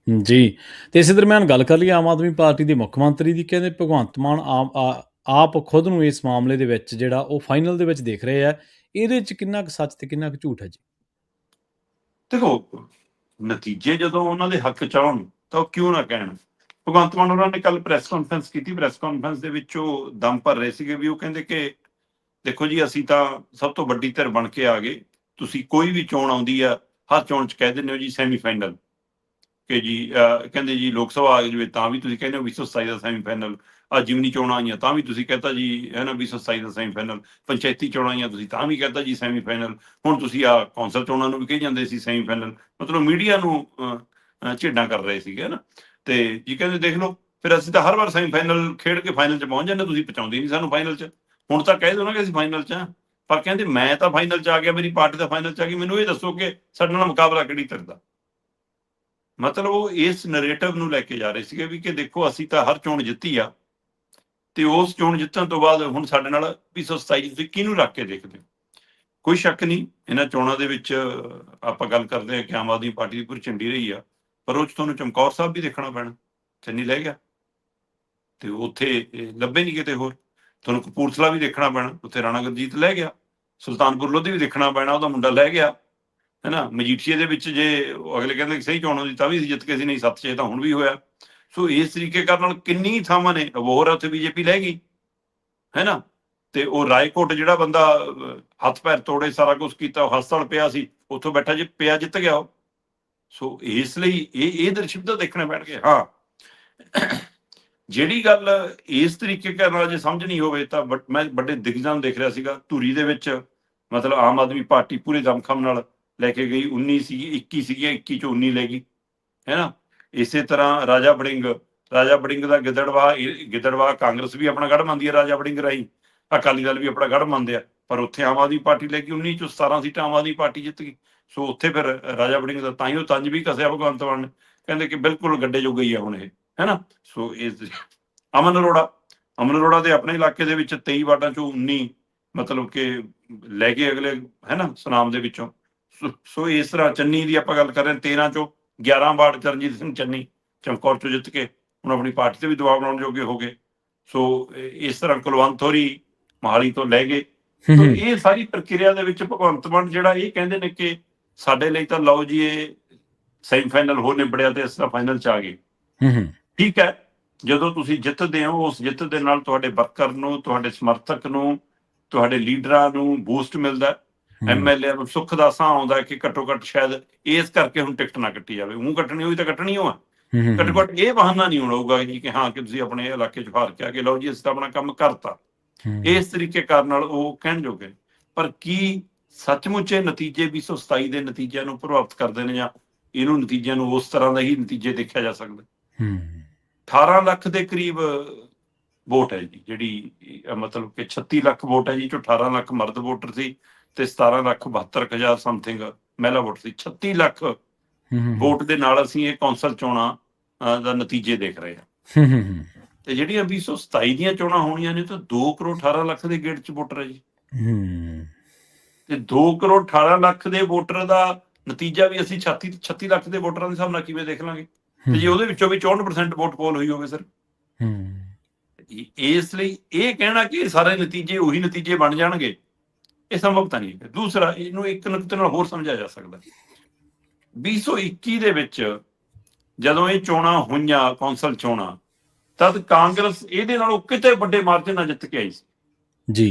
ਜੀ। ਤੇ ਇਸੇ ਦਰਮਿਆਨ ਗੱਲ ਕਰ ਲਈ ਆਮ ਆਦਮੀ ਪਾਰਟੀ ਦੇ ਮੁੱਖ ਮੰਤਰੀ ਦੀ, ਕਹਿੰਦੇ ਭਗਵੰਤ ਮਾਨ ਆਪ ਖੁਦ ਨੂੰ ਇਸ ਮਾਮਲੇ ਦੇ ਵਿੱਚ ਜਿਹੜਾ ਉਹ ਫਾਈਨਲ ਦੇ ਵਿੱਚ ਦੇਖ ਰਹੇ ਆ। ਇਹਦੇ 'ਚ ਕਿੰਨਾ ਕੁ ਸੱਚ ਤੇ ਕਿੰਨਾ ਕੁ ਝੂਠ ਹੈ ਜੀ? ਦੇਖੋ, ਨਤੀਜੇ ਜਦੋਂ ਉਹਨਾਂ ਦੇ ਹੱਕ 'ਚ ਆਉਣ ਤਾਂ ਉਹ ਕਿਉਂ ਨਾ ਕਹਿਣ। ਭਗਵੰਤ ਮਾਨ ਉਹਨਾਂ ਨੇ ਕੱਲ ਪ੍ਰੈਸ ਕਾਨਫਰੰਸ ਕੀਤੀ, ਪ੍ਰੈਸ ਕਾਨਫਰੰਸ ਦੇ ਵਿੱਚ ਉਹ ਦਮ ਭਰ ਰਹੇ ਸੀਗੇ ਵੀ ਉਹ ਕਹਿੰਦੇ ਕਿ ਦੇਖੋ ਜੀ ਅਸੀਂ ਤਾਂ ਸਭ ਤੋਂ ਵੱਡੀ ਧਿਰ ਬਣ ਕੇ ਆ ਗਏ, ਤੁਸੀਂ ਕੋਈ ਵੀ ਚੋਣ ਆਉਂਦੀ ਆ ਹਰ ਚੋਣ 'ਚ ਕਹਿ ਦਿੰਦੇ ਹੋ ਜੀ ਸੈਮੀਫਾਈਨਲ, ਕਿ ਜੀ ਕਹਿੰਦੇ ਜੀ ਲੋਕ ਸਭਾ ਆ ਜਾਵੇ ਤਾਂ ਵੀ ਤੁਸੀਂ ਕਹਿੰਦੇ ਹੋ 2027 ਦਾ ਸੈਮੀਫਾਈਨਲ, ਜਿਮਨੀ ਚੋਣਾਂ ਆਈਆਂ ਤਾਂ ਵੀ ਤੁਸੀਂ ਕਹਤਾ ਜੀ ਹੈ ਨਾ 2027 ਦਾ ਸੈਮੀਫਾਈਨਲ, ਪੰਚਾਇਤੀ ਚੋਣਾਂ ਆਈਆਂ ਤੁਸੀਂ ਤਾਂ ਵੀ ਕਹਤਾ ਜੀ ਸੈਮੀਫਾਈਨਲ, ਹੁਣ ਤੁਸੀਂ ਕੌਂਸਲ ਚੋਣਾਂ ਨੂੰ ਵੀ ਕਹੀ ਜਾਂਦੇ ਸੀ ਸੈਮੀਫਾਈਨਲ। ਮਤਲਬ ਮੀਡੀਆ ਨੂੰ ਝੇਡਾਂ ਕਰ ਰਹੇ ਸੀਗੇ ਨਾ, ਤੇ ਜੀ ਕਹਿੰਦੇ ਦੇਖ ਲਓ ਫਿਰ ਅਸੀਂ ਤਾਂ ਹਰ ਵਾਰ ਸੈਮੀਫਾਈਨਲ ਖੇਡ ਕੇ ਫਾਈਨਲ 'ਚ ਪਹੁੰਚ ਜਾਂਦੇ, ਤੁਸੀਂ ਪਹੁੰਚਾਉਂਦੇ ਨਹੀਂ ਸਾਨੂੰ ਫਾਈਨਲ 'ਚ। ਹੁਣ ਤਾਂ ਕਹਿ ਦਿਓ ਨਾ ਕਿ ਅਸੀਂ ਫਾਈਨਲ 'ਚ ਆ, ਪਰ ਕਹਿੰਦੇ ਮੈਂ ਤਾਂ ਫਾਈਨਲ 'ਚ ਆ ਗਿਆ, ਮੇਰੀ ਪਾਰਟੀ ਦਾ ਫਾਈਨਲ 'ਚ ਆ ਗਈ, ਮੈਨੂੰ ਇਹ ਦੱਸੋ ਕਿ ਸਾਡੇ ਨਾਲ ਮੁਕਾਬਲਾ ਕਿਹੜੀ ਧਿਰ ਦਾ। ਮਤਲਬ ਉਹ ਇਸ ਨਰੇਟਿਵ ਨੂੰ ਲੈ ਕੇ ਜਾ ਰਹੇ ਸੀਗੇ ਵੀ ਕਿ ਦੇਖੋ ਅਸੀਂ ਤਾਂ ਹਰ ਚੋਣ ਜਿੱਤੀ ਆ, ਤੇ ਉਸ ਚੋਣ ਜਿੱਤਣ ਤੋਂ ਬਾਅਦ ਹੁਣ ਸਾਡੇ ਨਾਲ 2027 ਤੁਸੀਂ ਕਿਹਨੂੰ ਰੱਖ ਕੇ ਦੇਖਦੇ ਹੋ। ਕੋਈ ਸ਼ੱਕ ਨਹੀਂ ਇਹਨਾਂ ਚੋਣਾਂ ਦੇ ਵਿੱਚ ਆਪਾਂ ਗੱਲ ਕਰਦੇ ਹਾਂ ਕਿ ਆਮ ਆਦਮੀ ਪਾਰਟੀ ਦੀ ਪੂਰੀ ਝੰਡੀ ਰਹੀ ਆ, ਪਰ ਉਹ 'ਚ ਤੁਹਾਨੂੰ ਚਮਕੌਰ ਸਾਹਿਬ ਵੀ ਦੇਖਣਾ ਪੈਣਾ, ਚੰਨੀ ਲੈ ਗਿਆ ਤੇ ਉੱਥੇ ਲੱਭੇ ਨਹੀਂ ਕਿਤੇ ਹੋਰ। ਤੁਹਾਨੂੰ ਕਪੂਰਥਲਾ ਵੀ ਦੇਖਣਾ ਪੈਣਾ, ਉੱਥੇ ਰਾਣਾ ਗੁਰਜੀਤ ਲੈ ਗਿਆ। ਸੁਲਤਾਨਪੁਰ ਲੋਧੀ ਵੀ ਦੇਖਣਾ ਪੈਣਾ, ਉਹਦਾ ਮੁੰਡਾ ਲੈ ਗਿਆ, ਹੈ ਨਾ। ਮਜੀਠੀਏ ਦੇ ਵਿੱਚ ਜੇ ਅਗਲੇ ਕਹਿੰਦੇ ਸਹੀ ਚੋਣ ਹੁੰਦੀ ਤਾਂ ਵੀ ਅਸੀਂ ਜਿੱਤ ਕੇ ਸੀ, ਨਹੀਂ 7-6 ਤਾਂ ਹੁਣ ਵੀ ਹੋਇਆ। ਸੋ ਇਸ ਤਰੀਕੇ ਕਰਨ ਨਾਲ ਕਿੰਨੀ ਥਾਵਾਂ ਨੇ ਅਬੋਹਰ ਉੱਥੇ ਬੀਜੇਪੀ ਲੈ ਗਈ, ਹੈ ਨਾ। ਤੇ ਉਹ ਰਾਏਕੋਟ ਜਿਹੜਾ ਬੰਦਾ ਹੱਥ ਪੈਰ ਤੋੜੇ ਸਾਰਾ ਕੁਝ ਕੀਤਾ, ਉਹ ਹਸਪਤਾਲ ਪਿਆ ਸੀ, ਉੱਥੋਂ ਬੈਠਾ ਜੇ ਪਿਆ ਜਿੱਤ ਗਿਆ ਉਹ। ਸੋ ਇਸ ਲਈ ਇਹ ਦ੍ਰਿਸ਼ਟਤਾ ਦੇਖਣੇ ਪੈਣਗੇ। ਹਾਂ, ਜਿਹੜੀ ਗੱਲ ਇਸ ਤਰੀਕੇ ਕਰਨ ਨਾਲ ਜੇ ਸਮਝ ਨਹੀਂ ਹੋਵੇ ਤਾਂ ਮੈਂ ਵੱਡੇ ਦਿਗਜਾਂ ਨੂੰ ਦੇਖ ਰਿਹਾ ਸੀਗਾ ਧੂਰੀ ਦੇ ਵਿੱਚ, ਮਤਲਬ ਆਮ ਆਦਮੀ ਪਾਰਟੀ ਪੂਰੇ ਦਮਖਮ ਨਾਲ ਲੈ ਕੇ ਗਈ, 19 ਸੀਗੀ 21 ਸੀਗੀਆਂ, 21 ਚੋਂ 19 ਲੈ ਗਈ, ਹੈ ਨਾ। ਇਸੇ ਤਰ੍ਹਾਂ ਰਾਜਾ ਵੜਿੰਗ ਦਾ ਗਿੱਦੜਵਾਹ ਕਾਂਗਰਸ ਵੀ ਆਪਣਾ ਗੜ੍ਹ ਮੰਨਦੀ ਹੈ, ਰਾਜਾ ਵੜਿੰਗ ਰਾਹੀਂ ਅਕਾਲੀ ਦਲ ਵੀ ਆਪਣਾ ਗੜ੍ਹ ਮੰਨਦੇ ਆ। ਪਰ ਉੱਥੇ ਆਮ ਆਦਮੀ ਪਾਰਟੀ ਲੈ ਗਈ 19 ਚੋਂ 17 ਸੀਟਾਂ ਆਮ ਆਦਮੀ ਪਾਰਟੀ ਜਿੱਤ ਗਈ। ਸੋ ਉੱਥੇ ਫਿਰ ਰਾਜਾ ਵੜਿੰਗ ਦਾ ਤਾਂ ਹੀ ਉਹ ਤੰਜ ਵੀ ਕੱਸਿਆ ਭਗਵੰਤ ਮਾਨ ਨੇ, ਕਹਿੰਦੇ ਕਿ ਬਿਲਕੁਲ ਗੱਡੇ ਜੋ ਗਈ ਆ ਹੁਣ ਇਹ, ਹੈ ਨਾ। ਸੋ ਅਮਨ ਅਰੋੜਾ ਦੇ ਆਪਣੇ ਇਲਾਕੇ ਦੇ ਵਿੱਚ 23 ਵਾਰਡਾਂ ਚੋਂ 19 ਮਤਲਬ ਕਿ ਲੈ ਗਏ ਅਗਲੇ, ਹੈ ਨਾ, ਸੁਨਾਮ ਦੇ ਵਿੱਚੋਂ। ਸੋ ਇਸ ਤਰ੍ਹਾਂ ਚੰਨੀ ਦੀ ਆਪਾਂ ਗੱਲ ਕਰ ਰਹੇ ਹਾਂ, 13 ਚੋਂ 11 ਵਾਰਡ ਚਰਨਜੀਤ ਸਿੰਘ ਚੰਨੀ ਚਮਕੌਰ ਚੋਂ ਜਿੱਤ ਕੇ ਹੁਣ ਆਪਣੀ ਪਾਰਟੀ ਤੇ ਵੀ ਦਬਾਅ ਬਣਾਉਣ ਜੋਗੇ ਹੋ ਗਏ। ਸੋ ਇਸ ਤਰ੍ਹਾਂ ਕੁਲਵੰਤ ਹੋਰੀ ਮੋਹਾਲੀ ਤੋਂ ਲੈ ਗਏ। ਸੋ ਇਹ ਸਾਰੀ ਪ੍ਰਕਿਰਿਆ ਦੇ ਵਿੱਚ ਭਗਵੰਤ ਮਾਨ ਜਿਹੜਾ ਇਹ ਕਹਿੰਦੇ ਨੇ ਕਿ ਸਾਡੇ ਲਈ ਤਾਂ ਲਓ ਜੀ ਇਹ ਸੈਮੀਫਾਈਨਲ ਹੋ ਨਿਬੜਿਆ ਤੇ ਇਸ ਤਰ੍ਹਾਂ ਫਾਈਨਲ ਚ ਆ ਗਏ। ਠੀਕ ਹੈ, ਜਦੋਂ ਤੁਸੀਂ ਜਿੱਤਦੇ ਹੋ ਉਸ ਜਿੱਤ ਦੇ ਨਾਲ ਤੁਹਾਡੇ ਵਰਕਰ ਨੂੰ, ਤੁਹਾਡੇ ਸਮਰਥਕ ਨੂੰ, ਤੁਹਾਡੇ ਲੀਡਰਾਂ ਨੂੰ ਬੂਸਟ ਮਿਲਦਾ, ਐਮਐਲਏ ਨੂੰ ਸੁੱਖ ਦਾ ਸਾਹ ਆਉਂਦਾ ਕਿ ਘੱਟੋ ਘੱਟ ਸ਼ਾਇਦ ਇਸ ਕਰਕੇ ਹੁਣ ਟਿਕਟ ਨਾ ਕੱਟੀ ਜਾਵੇ। ਮੂੰਹ ਕੱਟਣੀ ਹੋਈ ਤਾਂ ਕੱਟਣੀ ਹੋ ਆ, ਘੱਟੋ ਘੱਟ ਇਹ ਬਹਾਨਾ ਨਹੀਂ ਹੋਊਗਾ ਜੀ ਕਿ ਹਾਂ ਕਿ ਤੁਸੀਂ ਆਪਣੇ ਇਲਾਕੇ ਚ ਹਾਰ ਕੇ ਆ ਕੇ ਲਓ ਜੀ ਅਸੀਂ ਤਾਂ ਆਪਣਾ ਕੰਮ ਕਰਤਾ। ਇਸ ਤਰੀਕੇ ਕਾਰਨ ਨਾਲ ਉਹ ਕਹਿਣ ਜੋਗੇ। ਪਰ ਕੀ ਸੱਚਮੁੱਚ ਇਹ ਨਤੀਜੇ 2027 ਦੇ ਨਤੀਜਿਆਂ ਨੂੰ ਪ੍ਰਭਾਵਿਤ ਕਰਦੇ ਨੇ, ਜਾਂ ਇਹਨੂੰ ਨਤੀਜਿਆਂ ਨੂੰ ਉਸ ਤਰ੍ਹਾਂ ਦਾ ਹੀ ਨਤੀਜੇ ਦੇਖਿਆ ਜਾ ਸਕਦਾ? 18 ਲੱਖ ਦੇ ਕਰੀਬ ਵੋਟ ਹੈ ਜੀ, ਜਿਹੜੀ ਮਤਲਬ ਕਿ 36 ਲੱਖ ਵੋਟ ਹੈ ਜੀ, ਚੋਂ 18 ਲੱਖ ਮਰਦ ਵੋਟਰ ਸੀ ਤੇ 17,72,000 ਸਮਥਿੰਗ ਮਹਿਲਾ ਵੋਟ ਸੀ। 36 ਲੱਖ ਵੋਟ ਦੇ ਨਾਲ ਅਸੀਂ ਇਹ ਕੌਂਸਲ ਚੋਣਾਂ ਦਾ ਨਤੀਜੇ ਦੇਖ ਰਹੇ ਹਾਂ। ਤੇ ਜਿਹੜੀਆਂ 2027 ਦੀਆਂ ਚੋਣਾਂ ਹੋਣੀਆਂ ਨੇ ਤਾਂ 2 ਕਰੋੜ 18 ਲੱਖ ਦੇ ਗੇੜ ਚ ਵੋਟਰ ਹੈ ਜੀ। ਤੇ 2 ਕਰੋੜ 18 ਲੱਖ ਦੇ ਵੋਟਰ ਦਾ ਨਤੀਜਾ ਵੀ ਅਸੀਂ 36 ਲੱਖ ਦੇ ਵੋਟਰਾਂ ਦੇ ਹਿਸਾਬ ਨਾਲ ਕਿਵੇਂ ਦੇਖ ਲਾਂਗੇ? ਤੇ ਜੇ ਉਹਦੇ ਵਿੱਚੋਂ ਵੀ 64% ਵੋਟ ਪੋਲ ਹੋਈ ਹੋਵੇ ਸਰ। ਇਸ ਲਈ ਇਹ ਕਹਿਣਾ ਕਿ ਸਾਰੇ ਨਤੀਜੇ ਉਹੀ ਨਤੀਜੇ ਬਣ ਜਾਣਗੇ, ਇਹ ਸੰਭਵ ਤਾਂ ਨਹੀਂ ਹੈ। ਦੂਸਰਾ, ਇਹਨੂੰ ਇੱਕ ਨੁਕਤੇ ਨਾਲ ਹੋਰ ਸਮਝਿਆ ਜਾ ਸਕਦਾ। 2021 ਦੇ ਵਿੱਚ ਜਦੋਂ ਇਹ ਚੋਣਾਂ ਹੋਈਆਂ, ਕੌਂਸਲ ਚੋਣਾਂ, ਤਦ ਕਾਂਗਰਸ ਇਹਦੇ ਨਾਲੋਂ ਕਿਤੇ ਵੱਡੇ ਮਾਰਜਨ ਨਾਲ ਜਿੱਤ ਕੇ ਆਈ ਸੀ ਜੀ।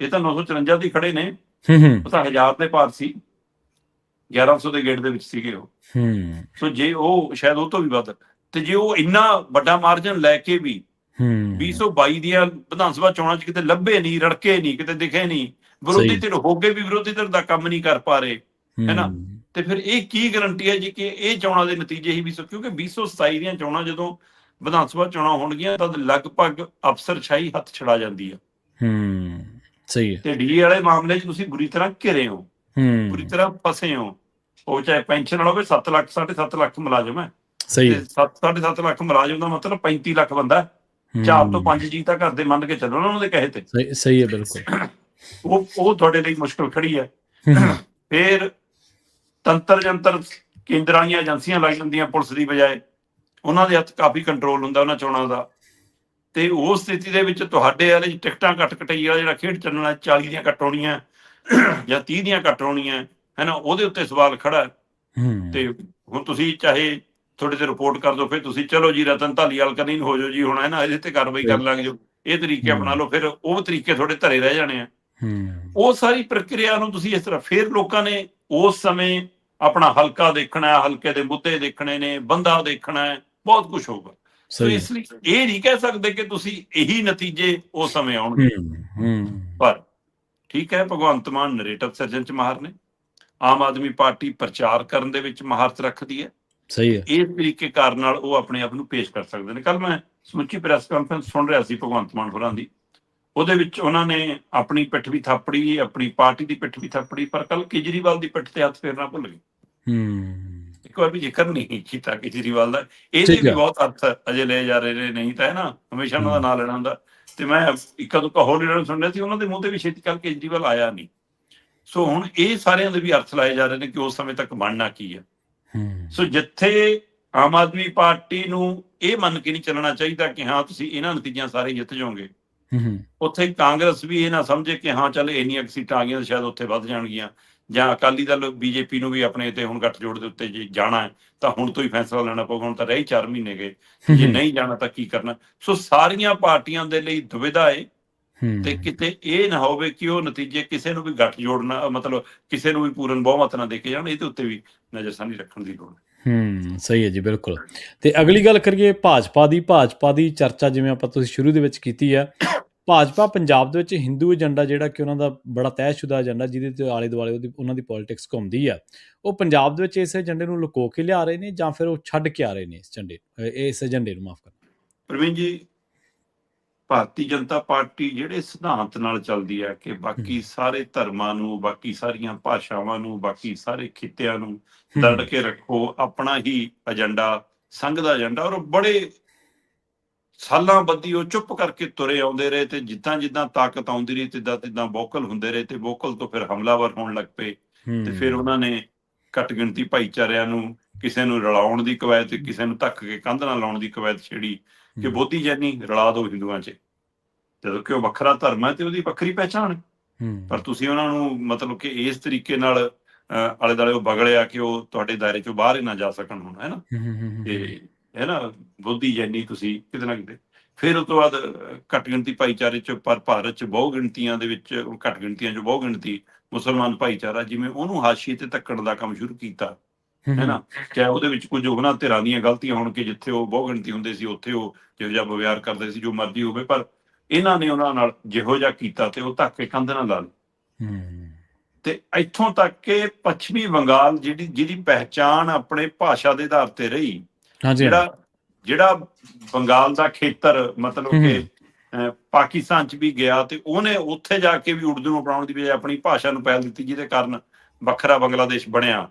ਇਹ ਤਾਂ 954 ਦੀ ਖੜੇ ਨੇ, ਉਹ ਤਾਂ 1000 ਦੇ ਪਾਰ ਸੀ, 1100 ਦੇ ਗੇੜ ਦੇ ਵਿੱਚ ਸੀਗੇ ਉਹ। ਸੋ ਜੇ ਉਹ ਸ਼ਾਇਦ ਉਹ ਤੋਂ ਵੀ ਵੱਧ, ਤੇ ਜੇ ਉਹ ਇੰਨਾ ਵੱਡਾ ਮਾਰਜਨ ਲੈ ਕੇ ਵੀ 2022 ਦੀਆਂ ਵਿਧਾਨ ਸਭਾ ਚੋਣਾਂ 'ਚ ਕਿਤੇ ਲੱਭੇ ਨਹੀਂ, ਰੜਕੇ ਨਹੀਂ, ਕਿਤੇ ਦਿਖੇ ਨਹੀਂ, ਵਿਰੋਧੀ ਧਿਰ ਹੋ ਕੇ ਵੀ ਵਿਰੋਧੀ ਧਿਰ ਦਾ ਕੰਮ ਨਹੀਂ ਕਰ ਪਾ ਰਹੇ, ਹੈ ਨਾ, ਤੇ ਫਿਰ ਇਹ ਕੀ ਗਰੰਟੀ ਹੈ ਜੀ ਕਿ ਇਹ ਚੋਣਾਂ ਦੇ ਨਤੀਜੇ ਹੀ ਕਿਉਂਕਿ 2027 ਦੀਆਂ ਚੋਣਾਂ ਜਦੋਂ ਵਿਧਾਨ ਸਭਾ ਚੋਣਾਂ ਹੋਣਗੀਆਂ ਤਦ ਲਗਭਗ ਅਫਸਰਸ਼ਾਹੀ ਹੱਥ ਛੜਾ ਜਾਂਦੀ ਆ। ਸਹੀ ਹੈ। ਤੇ ਡੀਏ ਵਾਲੇ ਮਾਮਲੇ 'ਚ ਤੁਸੀਂ ਬੁਰੀ ਤਰ੍ਹਾਂ ਘਿਰੇ ਹੋ, ਬੁਰੀ ਤਰ੍ਹਾਂ ਫਸੇ ਹੋ। ਉਹ ਚਾਹੇ ਪੈਨਸ਼ਨ ਵਾਲਾ ਹੋਵੇ, 7 ਲੱਖ 7.5 ਲੱਖ ਮੁਲਾਜ਼ਮ ਹੈ, 7.5 ਲੱਖ ਮੁਲਾਜ਼ਮ ਦਾ ਮਤਲਬ 35 ਲੱਖ ਬੰਦਾ, 4 ਤੋਂ 5 ਜੀ ਤਾਂ ਘਰ ਦੇ ਮੰਨ ਕੇ ਚੱਲੋ ਉਹਨਾਂ ਦੇ ਕਹੇ ਤੇ। ਸਹੀ ਹੈ, ਬਿਲਕੁਲ। ਉਹ ਤੁਹਾਡੇ ਲਈ ਮੁਸ਼ਕਲ ਖੜੀ ਹੈ। ਫਿਰ ਤੰਤਰ ਜੰਤਰ ਕੇਂਦਰਾਂ ਦੀਆਂ ਏਜੰਸੀਆਂ ਲੱਗ ਜਾਂਦੀਆਂ ਪੁਲਿਸ ਦੀ ਬਜਾਏ, ਉਹਨਾਂ ਦੇ ਹੱਥ ਕਾਫੀ ਕੰਟਰੋਲ ਹੁੰਦਾ ਉਹਨਾਂ ਚੋਣਾਂ ਦਾ। ਤੇ ਉਸ ਸਥਿਤੀ ਦੇ ਵਿੱਚ ਤੁਹਾਡੇ ਵਾਲੇ ਟਿਕਟਾਂ ਕੱਟ ਕਟਾਈ ਵਾਲਾ ਜਿਹੜਾ ਖੇਡ ਚੱਲਣਾ, 40 ਦੀਆਂ ਕੱਟ ਹੋਣੀਆਂ ਜਾਂ 30 ਦੀਆਂ ਕੱਟ ਹੋਣੀਆਂ, ਹੈ ਨਾ, ਉਹਦੇ ਉੱਤੇ ਸਵਾਲ ਖੜਾ। ਤੇ ਹੁਣ ਤੁਸੀਂ ਚਾਹੇ ਥੋੜੇ ਤੇ ਰਿਪੋਰਟ ਕਰ ਦਿਓ, ਫਿਰ ਤੁਸੀਂ ਚਲੋ ਜੀ ਰਤਨ ਧਾਲੀਵਾਲ ਕਰਨੀ ਹੋ ਜਾਓ ਜੀ ਹੁਣ, ਹੈ ਨਾ, ਇਹਦੇ ਤੇ ਕਾਰਵਾਈ ਕਰ ਲਾਂਗੇ ਜੋ ਇਹ ਤਰੀਕੇ ਅਪਣਾ ਲਓ, ਫਿਰ ਉਹ ਤਰੀਕੇ ਥੋੜੇ ਧਰੇ ਰਹਿ ਜਾਣੇ ਆ। ਉਹ ਸਾਰੀ ਪ੍ਰਕਿਰਿਆ ਨੂੰ ਤੁਸੀਂ ਇਸ ਤਰ੍ਹਾਂ, ਫਿਰ ਲੋਕਾਂ ਨੇ ਉਸ ਸਮੇਂ ਆਪਣਾ ਹਲਕਾ ਦੇਖਣਾ ਹੈ, ਹਲਕੇ ਦੇ ਮੁੱਦੇ ਦੇਖਣੇ ਨੇ, ਬੰਦਾ ਦੇਖਣਾ ਹੈ, ਬਹੁਤ ਕੁਝ ਹੋਊਗਾ। ਸੋ ਇਸ ਲਈ ਇਹ ਨਹੀਂ ਕਹਿ ਸਕਦੇ ਕਿ ਤੁਸੀਂ ਇਹੀ ਨਤੀਜੇ ਉਸ ਸਮੇਂ ਆਉਣਗੇ। ਪਰ ਠੀਕ ਹੈ, ਭਗਵੰਤ ਮਾਨ ਨਰੇਟਿਵ ਸਿਰਜਣ ਚ ਮਾਹਰ ਨੇ, ਆਮ ਆਦਮੀ ਪਾਰਟੀ ਪ੍ਰਚਾਰ ਕਰਨ ਦੇ ਵਿੱਚ ਮਹਾਰਤ ਰੱਖਦੀ ਹੈ। ਸਹੀ ਹੈ। ਇਸ ਤਰੀਕੇ ਕਾਰਨ ਨਾਲ ਉਹ ਆਪਣੇ ਆਪ ਨੂੰ ਪੇਸ਼ ਕਰ ਸਕਦੇ ਨੇ। ਕੱਲ ਮੈਂ ਸਮੁੱਚੀ ਪ੍ਰੈਸ ਕਾਨਫਰੰਸ ਸੁਣ ਰਿਹਾ ਸੀ ਭਗਵੰਤ ਮਾਨ ਹੋਰਾਂ ਦੀ, ਉਹਦੇ ਵਿੱਚ ਉਹਨਾਂ ਨੇ ਆਪਣੀ ਪਿੱਠ ਵੀ ਥਾਪੜੀ, ਆਪਣੀ ਪਾਰਟੀ ਦੀ ਪਿੱਠ ਵੀ ਥਾਪੜੀ, ਪਰ ਕੱਲ ਕੇਜਰੀਵਾਲ ਦੀ ਪਿੱਠ ਤੇ ਹੱਥ ਫੇਰਨਾ ਭੁੱਲ ਗਏ। ਇੱਕ ਵਾਰ ਵੀ ਜ਼ਿਕਰ ਨਹੀਂ ਕੀਤਾ ਕੇਜਰੀਵਾਲ ਦਾ। ਇਹਦੇ ਵੀ ਬਹੁਤ ਅਰਥ ਅਜੇ ਲਏ ਜਾ ਰਹੇ ਨੇ, ਨਹੀਂ ਤਾਂ ਹੈ ਨਾ ਹਮੇਸ਼ਾ ਉਹਨਾਂ ਦਾ ਨਾਂ ਲੈਣਾ ਹੁੰਦਾ। ਤੇ ਮੈਂ ਇੱਕਾ ਦੁੱਕਾ ਹੋਰ ਲੀਡਰ ਨੂੰ ਸੁਣ ਰਿਹਾ ਸੀ, ਉਹਨਾਂ ਦੇ ਮੂੰਹ ਤੇ ਵੀ ਛੇਤੀ ਕੱਲ ਕੇਜਰੀਵਾਲ ਆਇਆ ਨਹੀਂ। ਸੋ ਹੁਣ ਇਹ ਸਾਰਿਆਂ ਦੇ ਵੀ ਅਰਥ ਲਾਏ ਜਾ ਰਹੇ ਨੇ ਕਿ ਉਸ ਸਮੇਂ ਤੱਕ ਬਣਨਾ ਕੀ ਹੈ। ਸੋ ਜਿੱਥੇ ਆਮ ਆਦਮੀ ਪਾਰਟੀ ਨੂੰ ਇਹ ਮੰਨ ਕੇ ਨਹੀਂ ਚੱਲਣਾ ਚਾਹੀਦਾ ਕਿ ਹਾਂ ਤੁਸੀਂ ਇਹਨਾਂ ਨਤੀਜਿਆਂ ਸਾਰੇ ਜਿੱਤ ਜਾਓਗੇ, ਉੱਥੇ ਕਾਂਗਰਸ ਵੀ ਇਹ ਨਾ ਸਮਝੇ ਕਿ ਹਾਂ ਚੱਲ ਇੰਨੀਆਂ ਸੀਟਾਂ ਆ ਗਈਆਂ ਸ਼ਾਇਦ ਉੱਥੇ ਵੱਧ ਜਾਣਗੀਆਂ, ਜਾਂ ਅਕਾਲੀ ਦਲ ਬੀਜੇਪੀ ਨੂੰ ਵੀ ਆਪਣੇ ਤੇ ਹੁਣ ਗੱਠਜੋੜ ਦੇ ਉੱਤੇ ਜੇ ਜਾਣਾ ਹੈ ਤਾਂ ਹੁਣ ਤੋਂ ਹੀ ਫੈਸਲਾ ਲੈਣਾ ਪਊਗਾ। ਹੁਣ ਤਾਂ ਰਹਿ 4 ਮਹੀਨੇ ਗਏ, ਜੇ ਨਹੀਂ ਜਾਣਾ ਤਾਂ ਕੀ ਕਰਨਾ। ਸੋ ਸਾਰੀਆਂ ਪਾਰਟੀਆਂ ਦੇ ਲਈ ਦੁਵਿਧਾ ਹੈ, ਤੇ ਕਿਤੇ ਇਹ ਨਾ ਹੋਵੇ ਕਿ ਉਹ ਨਤੀਜੇ ਕਿਸੇ ਨੂੰ ਵੀ ਗੱਠ ਜੋੜਨਾ, ਮਤਲਬ ਕਿਸੇ ਨੂੰ ਵੀ ਪੂਰਨ ਬਹੁਮਤ ਨਾ ਦੇ ਕੇ ਜਾਣ। ਇਹਦੇ ਉੱਤੇ ਵੀ ਨਜ਼ਰਸਾਨੀ ਰੱਖਣ ਦੀ ਲੋੜ ਹੈ। ਸਹੀ ਹੈ ਜੀ, ਬਿਲਕੁਲ। ਤੇ ਅਗਲੀ ਗੱਲ ਕਰੀਏ ਭਾਜਪਾ ਦੀ ਚਰਚਾ, ਜਿਵੇਂ ਆਪਾਂ ਤੁਸੀਂ ਸ਼ੁਰੂ ਦੇ ਵਿੱਚ ਕੀਤੀ ਹੈ। ਭਾਜਪਾ ਪੰਜਾਬ ਦੇ ਵਿੱਚ ਹਿੰਦੂ ਏਜੰਡਾ ਜਿਹੜਾ ਕਿ ਉਹਨਾਂ ਦਾ ਬੜਾ ਤੈਅਸ਼ੁਦਾ ਏਜੰਡਾ, ਜਿਹਦੇ ਤੇ ਆਲੇ ਦੁਆਲੇ ਉਹਨਾਂ ਦੀ ਪੋਲੀਟਿਕਸ ਘੁੰਮਦੀ ਆ, ਉਹ ਪੰਜਾਬ ਦੇ ਵਿੱਚ ਇਸ ਏਜੰਡੇ ਨੂੰ ਲੁਕੋ ਕੇ ਲਿਆ ਰਹੇ ਨੇ ਜਾਂ ਫਿਰ ਉਹ ਛੱਡ ਕੇ ਆ ਰਹੇ ਨੇ ਇਸ ਏਜੰਡੇ ਨੂੰ? ਮਾਫ ਕਰਨਾ ਪ੍ਰਵੀਨ ਜੀ, ਭਾਰਤੀ ਜਨਤਾ ਪਾਰਟੀ ਜਿਹੜੇ ਸਿਧਾਂਤ ਨਾਲ ਚੱਲਦੀ ਹੈ ਕਿ ਬਾਕੀ ਸਾਰੇ ਧਰਮਾਂ ਨੂੰ, ਬਾਕੀ ਸਾਰੀਆਂ ਭਾਸ਼ਾਵਾਂ ਨੂੰ, ਬਾਕੀ ਸਾਰੇ ਖਿੱਤਿਆਂ ਨੂੰ ਲੜ ਕੇ ਰੱਖੋ, ਆਪਣਾ ਹੀ ਏਜੰਡਾ, ਸੰਘ ਦਾ ਏਜੰਡਾ, ਔਰ ਬੜੇ ਸਾਲਾਂ ਬੱਧੀ ਉਹ ਚੁੱਪ ਕਰਕੇ ਤੁਰੇ ਆਉਂਦੇ ਰਹੇ ਤੇ ਜਿੱਦਾਂ ਜਿੱਦਾਂ ਤਾਕਤ ਆਉਂਦੀ ਰਹੀ ਤਿੱਦਾਂ ਤਿੱਦਾਂ ਵੋਕਲ ਹੁੰਦੇ ਰਹੇ ਤੇ ਵੋਕਲ ਤੋਂ ਫਿਰ ਹਮਲਾਵਰ ਹੋਣ ਲੱਗ ਪਏ ਤੇ ਫਿਰ ਉਹਨਾਂ ਨੇ ਘੱਟ ਗਿਣਤੀ ਭਾਈਚਾਰਿਆਂ ਨੂੰ ਕਿਸੇ ਨੂੰ ਰਲਾਉਣ ਦੀ ਕਵਾਇਦ, ਕਿਸੇ ਨੂੰ ਧੱਕ ਕੇ ਕੰਧ ਨਾਲ ਲਾਉਣ ਦੀ ਕਵਾਇਦ ਛੇੜੀ ਕਿ ਬੋਧੀ ਜੈਨੀ ਰਲਾ ਦਿਓ ਹਿੰਦੂਆਂ 'ਚ, ਜਦੋਂ ਕਿ ਉਹ ਵੱਖਰਾ ਧਰਮ ਹੈ ਤੇ ਉਹਦੀ ਵੱਖਰੀ ਪਹਿਚਾਣ, ਪਰ ਤੁਸੀਂ ਉਹਨਾਂ ਨੂੰ ਮਤਲਬ ਕਿ ਇਸ ਤਰੀਕੇ ਨਾਲ ਆਲੇ ਦੁਆਲੇ ਉਹ ਬਗੜਿਆ ਕਿ ਉਹ ਤੁਹਾਡੇ ਦਾਇਰੇ ਚੋਂ ਬਾਹਰ ਹੀ ਨਾ ਜਾ ਸਕਣ ਹੁਣ, ਹੈ ਨਾ, ਤੇ ਹੈ ਨਾ, ਬੋਧੀ ਜੈਨੀ ਤੁਸੀਂ ਕਿਤੇ ਨਾ ਕਿਤੇ। ਫਿਰ ਉਸ ਤੋਂ ਬਾਅਦ ਘੱਟ ਗਿਣਤੀ ਭਾਈਚਾਰੇ 'ਚ, ਪਰ ਭਾਰਤ 'ਚ ਬਹੁ ਗਿਣਤੀਆਂ ਦੇ ਵਿੱਚ, ਘੱਟ ਗਿਣਤੀਆਂ 'ਚ ਬਹੁ ਗਿਣਤੀ ਮੁਸਲਮਾਨ ਭਾਈਚਾਰਾ, ਜਿਵੇਂ ਉਹਨੂੰ ਹਾਸ਼ੀਏ ਤੇ ਧੱਕਣ ਦਾ ਕੰਮ ਸ਼ੁਰੂ ਕੀਤਾ, ਹੈ ਨਾ, ਚਾਹੇ ਉਹਦੇ ਵਿੱਚ ਕੁਝ ਉਹਨਾਂ ਧਿਰਾਂ ਦੀਆਂ ਗਲਤੀਆਂ ਹੋਣ ਕਿ ਜਿੱਥੇ ਉਹ ਬਹੁ ਗਿਣਤੀ ਹੁੰਦੇ ਸੀ ਉੱਥੇ ਉਹ ਜਿਹੋ ਜਿਹਾ ਵਿਵਹਾਰ ਕਰਦੇ ਸੀ, ਜੋ ਮਰਜ਼ੀ ਹੋਵੇ, ਪਰ ਇਹਨਾਂ ਨੇ ਉਹਨਾਂ ਨਾਲ ਜਿਹੋ ਜਿਹਾ ਕੀਤਾ ਤੇ ਉਹ ਧੱਕ ਕੇ ਕੰਧ ਨਾਲ ਲਾ ਲਈ। ਤੇ ਇੱਥੋਂ ਤੱਕ ਕਿ ਪੱਛਮੀ ਬੰਗਾਲ ਜਿਹਦੀ ਪਹਿਚਾਣ ਆਪਣੇ ਭਾਸ਼ਾ ਦੇ ਆਧਾਰ ਤੇ ਰਹੀ, ਜਿਹੜਾ ਬੰਗਾਲ ਦਾ ਖੇਤਰ ਮਤਲਬ ਕਿ ਪਾਕਿਸਤਾਨ 'ਚ ਵੀ ਗਿਆ ਤੇ ਉਹਨੇ ਉੱਥੇ ਜਾ ਕੇ ਵੀ ਉਰਦੂ ਨੂੰ ਅਪਣਾਉਣ ਦੀ ਬਜਾਏ ਆਪਣੀ ਭਾਸ਼ਾ ਨੂੰ ਪਹਿਲ ਦਿੱਤੀ, ਜਿਹਦੇ ਕਾਰਨ ਵੱਖਰਾ ਬੰਗਲਾਦੇਸ਼ ਬਣਿਆ,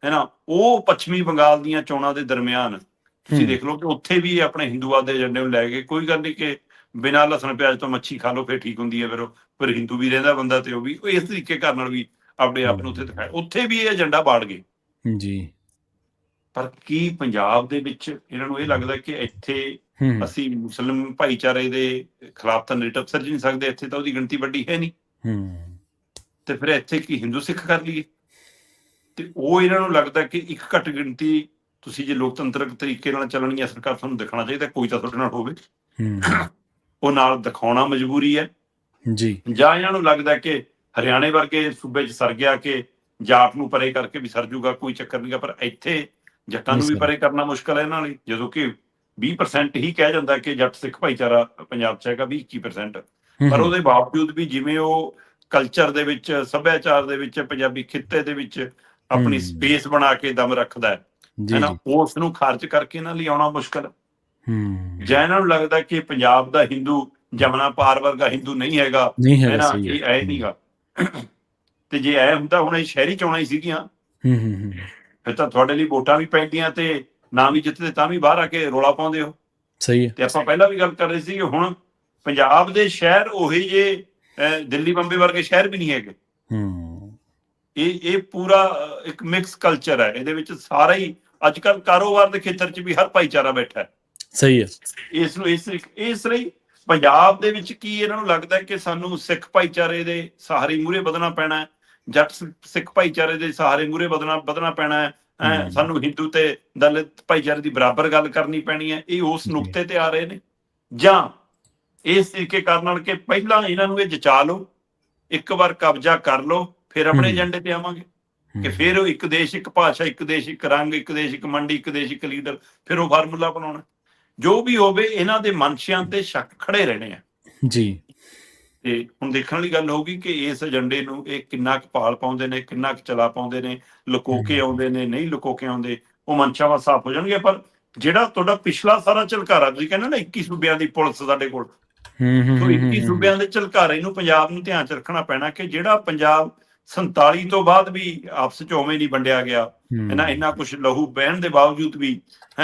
ਹੈ ਨਾ। ਉਹ ਪੱਛਮੀ ਬੰਗਾਲ ਦੀਆਂ ਚੋਣਾਂ ਦੇ ਦਰਮਿਆਨ ਤੁਸੀਂ ਦੇਖ ਲਓ ਕਿ ਉੱਥੇ ਵੀ ਆਪਣੇ ਹਿੰਦੂਆਂ ਦੇ ਏਜੰਡੇ ਨੂੰ ਲੈ ਕੇ, ਕੋਈ ਗੱਲ ਨਹੀਂ ਕਿ ਬਿਨਾਂ ਲਸਣ ਪਿਆਜ਼ ਤੋਂ ਮੱਛੀ ਖਾ ਲਓ ਫਿਰ ਠੀਕ ਹੁੰਦੀ ਹੈ, ਫਿਰ ਹਿੰਦੂ ਵੀ ਰਹਿੰਦਾ ਬੰਦਾ ਤੇ ਉਹ ਵੀ ਇਸ ਤਰੀਕੇ ਕਰਨ ਨਾਲ ਵੀ ਆਪਣੇ ਆਪ ਨੂੰ ਉੱਥੇ ਦਿਖਾਇਆ, ਉੱਥੇ ਵੀ ਇਹ ਏਜੰਡਾ ਬਾੜ ਗਏ ਜੀ। ਪਰ ਕੀ ਪੰਜਾਬ ਦੇ ਵਿੱਚ ਇਹਨਾਂ ਨੂੰ ਇਹ ਲੱਗਦਾ ਕਿ ਇੱਥੇ ਅਸੀਂ ਮੁਸਲਿਮ ਭਾਈਚਾਰੇ ਦੇ ਖਿਲਾਫ ਤਾਂ ਨੈਰੇਟਿਵ ਸਿਰਜ ਨਹੀਂ ਸਕਦੇ, ਇੱਥੇ ਤਾਂ ਉਹਦੀ ਗਿਣਤੀ ਵੱਡੀ ਹੈ ਨਹੀਂ, ਤੇ ਫਿਰ ਇੱਥੇ ਕੀ ਹਿੰਦੂ ਸਿੱਖ ਕਰ ਲਈਏ। ਤੇ ਉਹ ਇਹਨਾਂ ਨੂੰ ਲੱਗਦਾ ਕਿ ਇੱਕ ਘੱਟ ਗਿਣਤੀ, ਤੁਸੀਂ ਜੇ ਲੋਕਤੰਤਰਕ ਤਰੀਕੇ ਨਾਲ ਚੱਲਣੀ ਹੈ ਸਰਕਾਰ, ਤੁਹਾਨੂੰ ਦਿਖਣਾ ਚਾਹੀਦਾ ਕੋਈ ਤਾਂ ਤੁਹਾਡੇ ਨਾਲ ਹੋਵੇ, ਉਹ ਨਾਲ ਦਿਖਾਉਣਾ ਮਜਬੂਰੀ ਹੈ ਜੀ। ਜਾਂ ਇਹਨਾਂ ਨੂੰ ਲੱਗਦਾ ਕਿ ਹਰਿਆਣੇ ਵਰਗੇ ਸੂਬੇ 'ਚ ਸਰ ਗਿਆ ਕਿ ਜਾਟ ਨੂੰ ਪਰੇ ਕਰਕੇ ਵੀ ਸਰ ਜੂਗਾ, ਕੋਈ ਚੱਕਰ ਨਹੀਂ ਗਾ, ਪਰ ਇੱਥੇ ਜੱਟਾਂ ਨੂੰ ਵੀ ਪਰੇ ਕਰਨਾ ਮੁਸ਼ਕਲ ਹੈ ਇਹਨਾਂ ਲਈ, ਜਦੋਂ ਕਿ 20% ਹੀ ਕਿਹਾ ਜਾਂਦਾ ਕਿ ਜੱਟ ਸਿੱਖ ਭਾਈਚਾਰਾ ਪੰਜਾਬ 'ਚ ਹੈਗਾ, 20-21%, ਪਰ ਉਹਦੇ ਬਾਵਜੂਦ ਵੀ ਜਿਵੇਂ ਉਹ ਕਲਚਰ ਦੇ ਵਿੱਚ, ਸੱਭਿਆਚਾਰ ਦੇ ਵਿੱਚ, ਪੰਜਾਬੀ ਖਿੱਤੇ ਦੇ ਵਿੱਚ ਆਪਣੀ ਸਪੇਸ ਬਣਾ ਕੇ ਦਮ ਰੱਖਦਾ ਹੈ ਨਾ, ਉਸ ਨੂੰ ਖਾਰਜ ਕਰਕੇ ਇਹਨਾਂ ਲਈ ਆਉਣਾ ਮੁਸ਼ਕਲ ਹੈ। ਜਾਂ ਇਹਨਾਂ ਨੂੰ ਲੱਗਦਾ ਕਿ ਪੰਜਾਬ ਦਾ ਹਿੰਦੂ ਜਮਨਾ ਪਾਰ ਵਰਗਾ ਹਿੰਦੂ ਨਹੀਂ ਹੈਗਾ, ਹੈ ਨਾ, ਇਹ ਐ ਨਹੀਂਗਾ, ਤੇ ਜੇ ਐ ਹੁੰਦਾ ਹੁਣ ਇਹ ਸ਼ਹਿਰੀ ਚੋਣਾਂ ਹੀ ਸੀਗੀਆਂ, ਫਿਰ ਤਾਂ ਤੁਹਾਡੇ ਲਈ ਵੋਟਾਂ ਵੀ ਪੈਂਦੀਆਂ ਤੇ ਨਾ ਵੀ ਜਿੱਤਦੇ ਤਾਂ ਵੀ ਬਾਹਰ ਆ ਕੇ ਰੌਲਾ ਪਾਉਂਦੇ ਹੋ। ਸਹੀ ਹੈ। ਤੇ ਆਪਾਂ ਪਹਿਲਾਂ ਵੀ ਗੱਲ ਕਰ ਰਹੇ ਸੀ ਕਿ ਹੁਣ ਪੰਜਾਬ ਦੇ ਸ਼ਹਿਰ ਉਹੀ ਜੇ ਦਿੱਲੀ ਬੰਬੇ ਵਰਗੇ ਸ਼ਹਿਰ ਵੀ ਨਹੀਂ ਹੈਗੇ, ਇਹ ਪੂਰਾ ਇੱਕ ਮਿਕਸ ਕਲਚਰ ਹੈ, ਇਹਦੇ ਵਿੱਚ ਸਾਰਾ ਹੀ ਅੱਜ ਕੱਲ੍ਹ ਕਾਰੋਬਾਰ ਦੇ ਖੇਤਰ 'ਚ ਵੀ ਹਰ ਭਾਈਚਾਰਾ ਬੈਠਾ ਹੈ। ਸਹੀ ਹੈ। ਇਸ ਨੂੰ ਇਸ ਲਈ ਪੰਜਾਬ ਦੇ ਵਿੱਚ ਕੀ ਇਹਨਾਂ ਨੂੰ ਲੱਗਦਾ ਕਿ ਸਾਨੂੰ ਸਿੱਖ ਭਾਈਚਾਰੇ ਦੇ ਸਹਾਰੇ ਮੂਹਰੇ ਵਧਣਾ ਪੈਣਾ ਹੈ, ਜੱਟ ਸਿੱਖ ਭਾਈਚਾਰੇ ਦੇ ਸਹਾਰੇ ਮੂਹਰੇ ਵਧਣਾ ਪੈਣਾ ਹੈ, ਸਾਨੂੰ ਹਿੰਦੂ ਤੇ ਦਲਿਤ ਭਾਈਚਾਰੇ ਦੀ ਬਰਾਬਰ ਗੱਲ ਕਰਨੀ ਪੈਣੀ ਹੈ। ਇਹ ਉਸ ਨੁਕਤੇ ਤੇ ਆ ਰਹੇ ਨੇ, ਜਾਂ ਇਸ ਤਰੀਕੇ ਕਰਨ ਨਾਲ ਕਿ ਪਹਿਲਾਂ ਇਹਨਾਂ ਨੂੰ ਇਹ ਜਚਾ ਲਓ, ਇੱਕ ਵਾਰ ਕਬਜ਼ਾ ਕਰ ਲਓ, ਫਿਰ ਆਪਣੇ ਏਜੰਡੇ ਤੇ ਆਵਾਂਗੇ ਕਿ ਫਿਰ ਉਹ ਇੱਕ ਦੇਸ਼ ਇੱਕ ਭਾਸ਼ਾ, ਇੱਕ ਦੇਸ਼ ਇੱਕ ਰੰਗ, ਇੱਕ ਦੇਸ਼ ਇੱਕ ਮੰਡੀ, ਇੱਕ ਦੇਸ਼ ਇੱਕ ਲੀਡਰ, ਫਿਰ ਉਹ ਫਾਰਮੂਲਾ ਬਣਾਉਣਾ। ਜੋ ਵੀ ਹੋਵੇ ਇਹਨਾਂ ਦੇ ਮਨਸ਼ਿਆਂ ਤੇ ਸ਼ੱਕ ਖੜੇ ਰਹਿਣੇ ਆ ਜੀ। ਤੇ ਹੁਣ ਦੇਖਣ ਵਾਲੀ ਗੱਲ ਹੋਊਗੀ ਕਿ ਇਸ ਏਜੰਡੇ ਨੂੰ ਇਹ ਕਿੰਨਾ ਕੁ ਪਾਲ ਪਾਉਂਦੇ ਨੇ, ਕਿੰਨਾ ਕੁ ਚਲਾ ਪਾਉਂਦੇ ਨੇ, ਲੁਕੋ ਕੇ ਆਉਂਦੇ ਨੇ, ਨਹੀਂ ਲੁਕੋ ਕੇ ਆਉਂਦੇ, ਉਹ ਮਨਸ਼ਾਵਾਂ ਸਾਫ਼ ਹੋ ਜਾਣਗੇ। ਪਰ ਜਿਹੜਾ ਤੁਹਾਡਾ ਪਿਛਲਾ ਸਾਰਾ ਝਲਕਾਰਾ, ਤੁਸੀਂ ਕਹਿੰਦੇ ਨਾ 21 ਸੂਬਿਆਂ ਦੀ ਪੁਲਿਸ ਸਾਡੇ ਕੋਲ, ਸੋ 21 ਸੂਬਿਆਂ ਦੇ ਝਲਕਾਰੇ ਨੂੰ ਪੰਜਾਬ ਨੂੰ ਧਿਆਨ 'ਚ ਰੱਖਣਾ ਪੈਣਾ ਕਿ ਜਿਹੜਾ ਪੰਜਾਬ 47 ਤੋਂ ਬਾਅਦ ਵੀ ਆਪਸ 'ਚ ਉਵੇਂ ਨਹੀਂ ਵੰਡਿਆ ਗਿਆ, ਇੰਨਾ ਕੁਛ ਲਹੂ ਬਹਿਣ ਦੇ ਬਾਵਜੂਦ ਵੀ,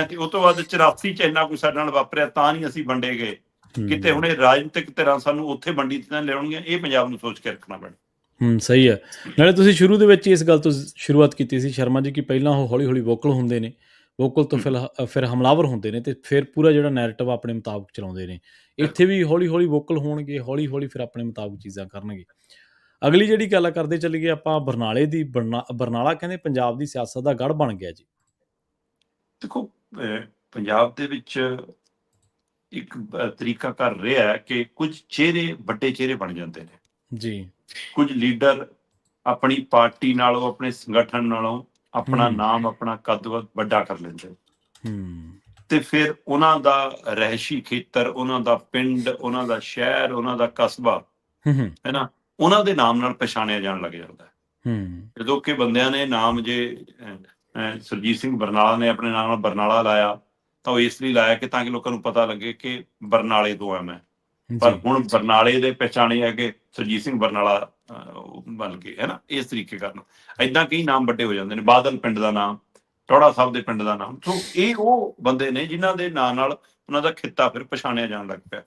ਤੇ ਉਹ ਤੋਂ ਬਾਅਦ 84 'ਚ ਇੰਨਾ ਕੁਛ ਸਾਡੇ ਨਾਲ ਵਾਪਰਿਆ ਤਾਂ ਨਹੀਂ ਅਸੀਂ ਵੰਡੇ ਗਏ, ਕਿਤੇ ਹੁਣ ਇਹ ਰਾਜਨੀਤਿਕ ਧਿਰਾਂ ਸਾਨੂੰ ਉੱਥੇ ਵੰਡੀ ਤਾਂ ਲਿਆਉਣਗੀਆਂ, ਇਹ ਪੰਜਾਬ ਨੂੰ ਸੋਚ ਕੇ ਰੱਖਣਾ ਪੈਣਾ। ਸਹੀ ਹੈ। ਨਾਲੇ ਤੁਸੀਂ ਸ਼ੁਰੂ ਦੇ ਵਿੱਚ ਇਸ ਗੱਲ ਤੋਂ ਸ਼ੁਰੂਆਤ ਕੀਤੀ ਸੀ ਸ਼ਰਮਾ ਜੀ ਕਿ ਪਹਿਲਾਂ ਉਹ ਹੌਲੀ ਹੌਲੀ ਵੋਕਲ ਹੁੰਦੇ ਨੇ, ਵੋਕਲ ਤੋਂ ਫਿਰ ਹਮਲਾਵਰ ਹੁੰਦੇ ਨੇ ਤੇ ਫਿਰ ਪੂਰਾ ਜਿਹੜਾ ਨੈਰੇਟਿਵ ਆਪਣੇ ਮੁਤਾਬਕ ਚਲਾਉਂਦੇ ਨੇ। ਇੱਥੇ ਵੀ ਹੌਲੀ ਹੌਲੀ ਵੋਕਲ ਹੋਣਗੇ, ਹੌਲੀ ਹੌਲੀ ਫਿਰ ਆਪਣੇ ਮੁਤਾਬਕ ਚੀਜ਼ਾਂ ਕਰਨਗੇ। ਅਗਲੀ ਜਿਹੜੀ ਗੱਲ ਕਰਦੇ ਚੱਲੀਏ ਆਪਾਂ ਬਰਨਾਲੇ ਦੀ, ਬਰਨਾਲਾ ਕਹਿੰਦੇ ਪੰਜਾਬ ਦੀ ਸਿਆਸਤ ਦਾ ਗੜ੍ਹ ਬਣ ਗਿਆ ਜੀ। ਦੇਖੋ ਪੰਜਾਬ ਦੇ ਵਿੱਚ ਇੱਕ ਤਰੀਕਾ ਕਰ ਰਿਹਾ ਕਿ ਕੁਝ ਚਿਹਰੇ, ਵੱਡੇ ਚਿਹਰੇ ਬਣ ਜਾਂਦੇ ਨੇ ਜੀ। ਕੁਝ ਲੀਡਰ ਆਪਣੀ ਪਾਰਟੀ ਨਾਲੋਂ, ਆਪਣੇ ਸੰਗਠਨ ਨਾਲੋਂ ਆਪਣਾ ਨਾਮ, ਆਪਣਾ ਕੱਦ ਵੱਡਾ ਕਰ ਲੈਂਦੇ, ਤੇ ਫਿਰ ਉਹਨਾਂ ਦਾ ਰਹਿਸ਼ੀ ਖੇਤਰ, ਉਹਨਾਂ ਦਾ ਪਿੰਡ, ਉਹਨਾਂ ਦਾ ਸ਼ਹਿਰ, ਉਹਨਾਂ ਦਾ ਕਸਬਾ, ਹੈ ਨਾ, ਉਹਨਾਂ ਦੇ ਨਾਮ ਨਾਲ ਪਛਾਣਿਆ ਜਾਣ ਲੱਗ ਜਾਂਦਾ ਹੈ। ਜਦੋਂ ਕਿ ਬੰਦਿਆਂ ਨੇ ਨਾਮ, ਜੇ ਸੁਰਜੀਤ ਸਿੰਘ ਬਰਨਾਲਾ ਨੇ ਆਪਣੇ ਨਾਮ ਨਾਲ ਬਰਨਾਲਾ ਲਾਇਆ ਤਾਂ ਉਹ ਇਸ ਲਈ ਲਾਇਆ ਕਿ ਤਾਂ ਕਿ ਲੋਕਾਂ ਨੂੰ ਪਤਾ ਲੱਗੇ ਕਿ ਬਰਨਾਲੇ ਤੋਂ ਆ ਮੈਂ, ਪਰ ਹੁਣ ਬਰਨਾਲੇ ਦੇ ਪਹਿਚਾਣੇ ਹੈਗੇ ਸੁਰਜੀਤ ਸਿੰਘ ਬਰਨਾਲਾ ਬਣ ਕੇ, ਹੈ ਨਾ, ਇਸ ਤਰੀਕੇ ਕਰਨ ਏਦਾਂ ਕਈ ਨਾਮ ਵੱਡੇ ਹੋ ਜਾਂਦੇ ਨੇ। ਬਾਦਲ ਪਿੰਡ ਦਾ ਨਾਮ, ਟੌੜਾ ਸਾਹਿਬ ਦੇ ਪਿੰਡ ਦਾ ਨਾਮ। ਸੋ ਇਹ ਉਹ ਬੰਦੇ ਨੇ ਜਿਨ੍ਹਾਂ ਦੇ ਨਾਂ ਨਾਲ ਉਹਨਾਂ ਦਾ ਖਿੱਤਾ ਫਿਰ ਪਛਾਣਿਆ ਜਾਣ ਲੱਗ ਪਿਆ।